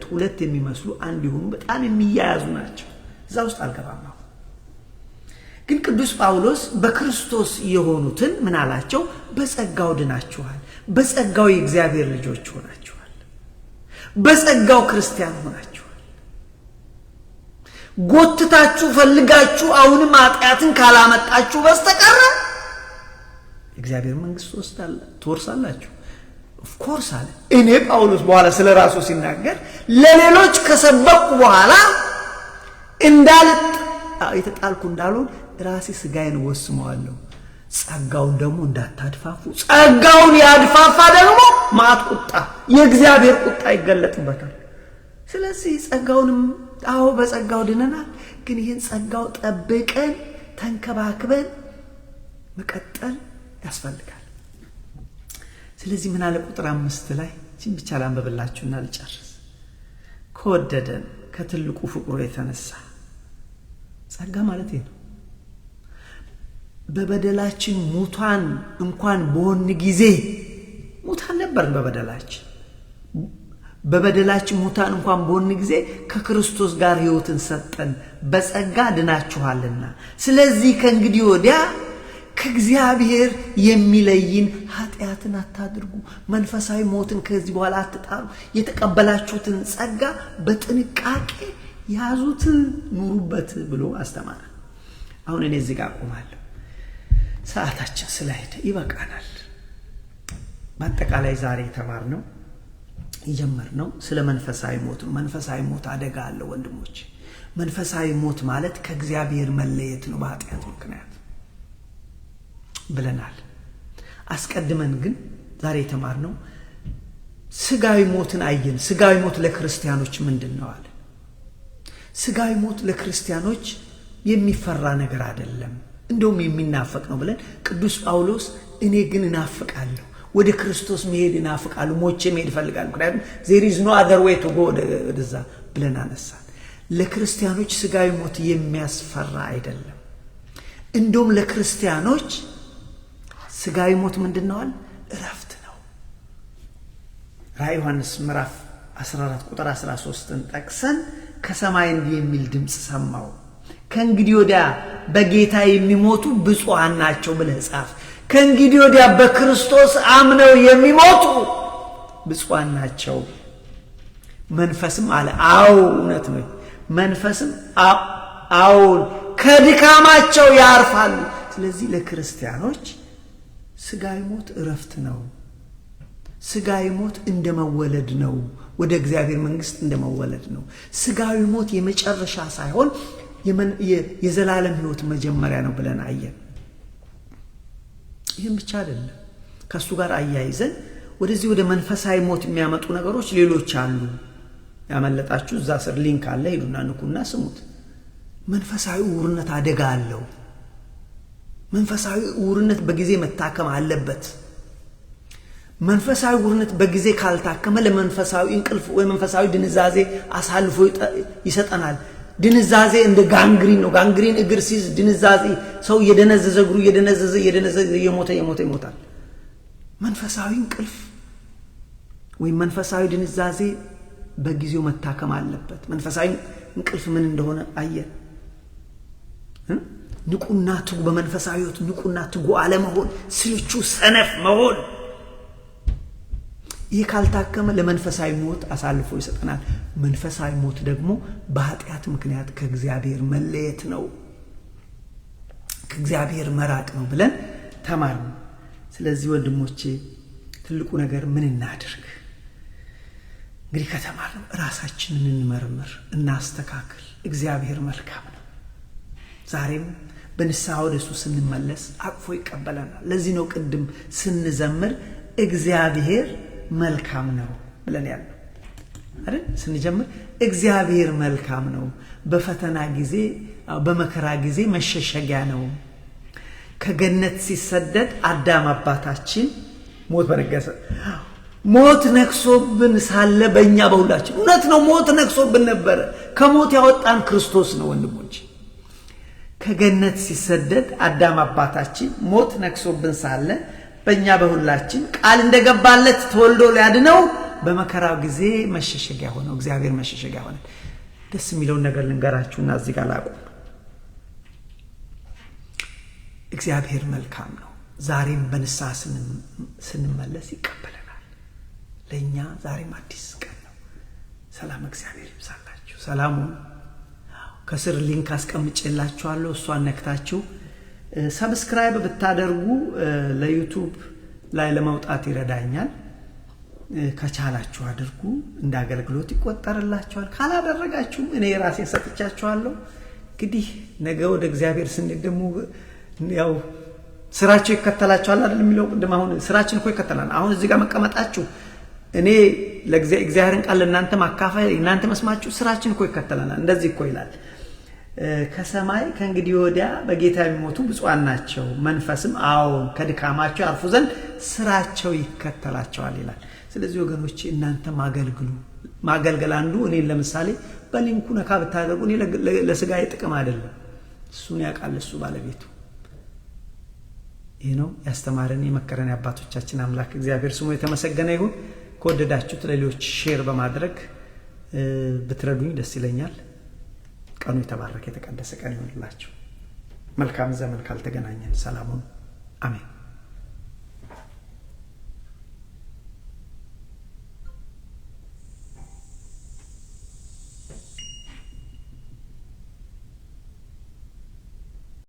ሁለት የሚመስሉ አንድ ይሆኑ በጣም የሚያያዙ ናቸው። እዛ ውስጥ አልገባም። ግን ቅዱስ ጳውሎስ በክርስቶስ የሆኑትን ምን አላቸው? በጸጋው ድናችኋል፣ በጸጋው የእግዚአብሔር ልጆች ሆናችኋል፣ በጸጋው ክርስቲያን ሆናችኋል። ጎትታችሁ ፈልጋችሁ አሁንም ኃጢአትን ካላመጣችሁ በስተቀር እግዚአብሔር መንግስት ትወርሳላችሁ። ኦፍ ኮርስ አለ። እኔ ጳውሎስ በኋላ ስለራሱ ሲናገር ለሌሎች ከሰበኩ በኋላ የተጣልኩ እንዳልሆን ራሴ ስጋዬን ወስመዋለሁ። ጸጋውን ደግሞ እንዳታድፋፉ። ጸጋውን ያድፋፋ ደግሞ ማት ቁጣ፣ የእግዚአብሔር ቁጣ ይገለጥበታል። ስለዚህ ጸጋውንም በጸጋው ድነናል። ግን ይህን ጸጋው ጠብቀን ተንከባክበን መቀጠል ያስፈልጋል። ስለዚህ ምን አለ ቁጥር 5 ላይ ብቻ ላንብብላችሁና ልጨርስ። ከወደደን ከትልቁ ፍቅሩ የተነሳ ጸጋ ማለት ነው። በበደላችን ሙታን እንኳን በሆን ጊዜ ሙታን ነበርን። በበደላችን ሙታን እንኳን በሆን ጊዜ ከክርስቶስ ጋር ሕይወትን ሰጠን። በጸጋ ድናችኋልና ስለዚህ ከእንግዲህ ወዲያ ከእግዚአብሔር የሚለይን ኃጢአትን አታድርጉ፣ መንፈሳዊ ሞትን ከዚህ በኋላ አትጣሉ፣ የተቀበላችሁትን ጸጋ በጥንቃቄ ያዙት፣ ኑሩበት ብሎ አስተማረ። አሁን እኔ እዚህ ጋር ቆማለሁ። ሰዓታችን ስለሄደ ይበቃናል። በአጠቃላይ ዛሬ የተማርነው የጀመርነው ስለ መንፈሳዊ ሞት ነው። መንፈሳዊ ሞት አደጋ አለው ወንድሞች። መንፈሳዊ ሞት ማለት ከእግዚአብሔር መለየት ነው በኃጢአት ምክንያት ብለናል። አስቀድመን ግን ዛሬ የተማርነው ስጋዊ ሞትን አየን። ስጋዊ ሞት ለክርስቲያኖች ምንድነው አለ። ስጋዊ ሞት ለክርስቲያኖች የሚፈራ ነገር አይደለም፣ እንደውም የሚናፈቅ ነው ብለን ቅዱስ ጳውሎስ እኔ ግን እናፍቃለሁ፣ ወደ ክርስቶስ መሄድ እናፍቃለሁ፣ ሞቼ መሄድ እፈልጋለሁ፣ ምክንያቱም there is no other way to go ወደዛ ብለን አነሳን። ለክርስቲያኖች ስጋዊ ሞት የሚያስፈራ አይደለም። እንደውም ለክርስቲያኖች ስጋዊ ሞት ምንድነው? እረፍት ነው። ራዕይ ዮሐንስ ምዕራፍ 14 ቁጥር 13ን ጠቅሰን ከሰማይ እንዲህ የሚል ድምጽ ሰማሁ፣ ከእንግዲህ ወዲያ በጌታ የሚሞቱ ብፁዓን ናቸው ብለህ ጻፍ። ከእንግዲህ ወዲያ በክርስቶስ አምነው የሚሞቱ ብፁዓን ናቸው። መንፈስም አለ እውነት ነው። መንፈስም ከድካማቸው ያርፋሉ። ስለዚህ ለክርስቲያኖች ስጋዊ ሞት እረፍት ነው። ስጋዊ ሞት እንደመወለድ ነው፣ ወደ እግዚአብሔር መንግስት እንደመወለድ ነው። ስጋዊ ሞት የመጨረሻ ሳይሆን የዘላለም ሕይወት መጀመሪያ ነው ብለን አየን። ይህም ብቻ አይደለም፣ ከሱ ጋር አያይዘን ወደዚህ ወደ መንፈሳዊ ሞት የሚያመጡ ነገሮች ሌሎች አሉ። ያመለጣችሁ እዛ ስር ሊንክ አለ፣ ሄዱና ንኩና ስሙት። መንፈሳዊ ዕውርነት አደጋ አለው። መንፈሳዊ ዕውርነት በጊዜ መታከም አለበት። መንፈሳዊ ውርነት በጊዜ ካልታከመ ለመንፈሳዊ እንቅልፍ ወይ መንፈሳዊ ድንዛዜ አሳልፎ ይሰጠናል። ድንዛዜ እንደ ጋንግሪን ነው። ጋንግሪን እግር ሲይዝ ድንዛዜ ሰው የደነዘዘ እግሩ የደነዘዘ ይሞታል። መንፈሳዊ እንቅልፍ ወይ መንፈሳዊ ድንዛዜ በጊዜው መታከም አለበት። መንፈሳዊ እንቅልፍ ምን እንደሆነ አየን። ንቁና ትጉ በመንፈሳዊ ሕይወት ንቁና ትጉ አለመሆን፣ ስልቹ ሰነፍ መሆን፣ ይህ ካልታከመ ለመንፈሳዊ ሞት አሳልፎ ይሰጠናል። መንፈሳዊ ሞት ደግሞ በኃጢአት ምክንያት ከእግዚአብሔር መለየት ነው፣ ከእግዚአብሔር መራቅ ነው ብለን ተማርን። ስለዚህ ወንድሞቼ ትልቁ ነገር ምን እናድርግ? እንግዲህ ከተማርን ራሳችንን እንመርምር፣ እናስተካክል። እግዚአብሔር መልካም ነው። ዛሬም በንስሐ ወደሱ ስንመለስ አቅፎ ይቀበለናል። ለዚህ ነው ቅድም ስንዘምር እግዚአብሔር መልካም ነው ብለን ያለው አይደል? ስንጀምር እግዚአብሔር መልካም ነው፣ በፈተና ጊዜ በመከራ ጊዜ መሸሸጊያ ነው። ከገነት ሲሰደድ አዳም አባታችን ሞት በነገሰ ሞት ነክሶብን ሳለ በእኛ በሁላችን እውነት ነው ሞት ነክሶብን ነበር። ከሞት ያወጣን ክርስቶስ ነው ወንድሞች። ከገነት ሲሰደድ አዳም አባታችን ሞት ነክሶብን ሳለ በእኛ በሁላችን ቃል እንደገባለት ተወልዶ ሊያድነው በመከራው ጊዜ መሸሸጊያ ሆነው እግዚአብሔር መሸሸጊያ ሆነ። ደስ የሚለውን ነገር ልንገራችሁና እዚህ ጋር ላቁም። እግዚአብሔር መልካም ነው። ዛሬም በንስሐ ስንመለስ ይቀበላል። ለኛ ዛሬም አዲስ ቀን ነው። ሰላም እግዚአብሔር ይብዛላችሁ። ሰላሙን ከስር ሊንክ አስቀምጬላችኋለሁ። እሷን ነክታችሁ ሰብስክራይብ ብታደርጉ ለዩቲዩብ ላይ ለማውጣት ይረዳኛል። ከቻላችሁ አድርጉ፣ እንደ አገልግሎት ይቆጠርላችኋል። ካላደረጋችሁም እኔ ራሴን ሰጥቻችኋለሁ። እንግዲህ ነገ ወደ እግዚአብሔር ስንሄድ ደግሞ ያው ስራችሁ ይከተላችኋል አይደል የሚለው ቅድም። አሁን ስራችን እኮ ይከተላል። አሁን እዚህ ጋር መቀመጣችሁ እኔ ለእግዚአብሔርን ቃል ለእናንተ ማካፈል እናንተ መስማችሁ ስራችን እኮ ይከተላል። እንደዚህ እኮ ይላል ከሰማይ ከእንግዲህ ወዲያ በጌታ የሚሞቱ ብፁዓን ናቸው፣ መንፈስም አዎን ከድካማቸው ያርፉ ዘንድ ስራቸው ይከተላቸዋል ይላል። ስለዚህ ወገኖቼ እናንተ ማገልገል አንዱ እኔ ለምሳሌ በሊንኩ ነካ ብታደርጉ እኔ ለስጋዬ ጥቅም አይደለም፣ እሱን ያውቃል እሱ ባለቤቱ። ይሄ ነው ያስተማረን የመከረን የአባቶቻችን አምላክ እግዚአብሔር ስሙ የተመሰገነ ይሁን። ከወደዳችሁት ለሌሎች ሼር በማድረግ ብትረዱኝ ደስ ይለኛል። ቀኑ የተባረከ የተቀደሰ ቀን ይሁንላችሁ። መልካም ዘመን ካልተገናኘን ሰላሙን አሜን።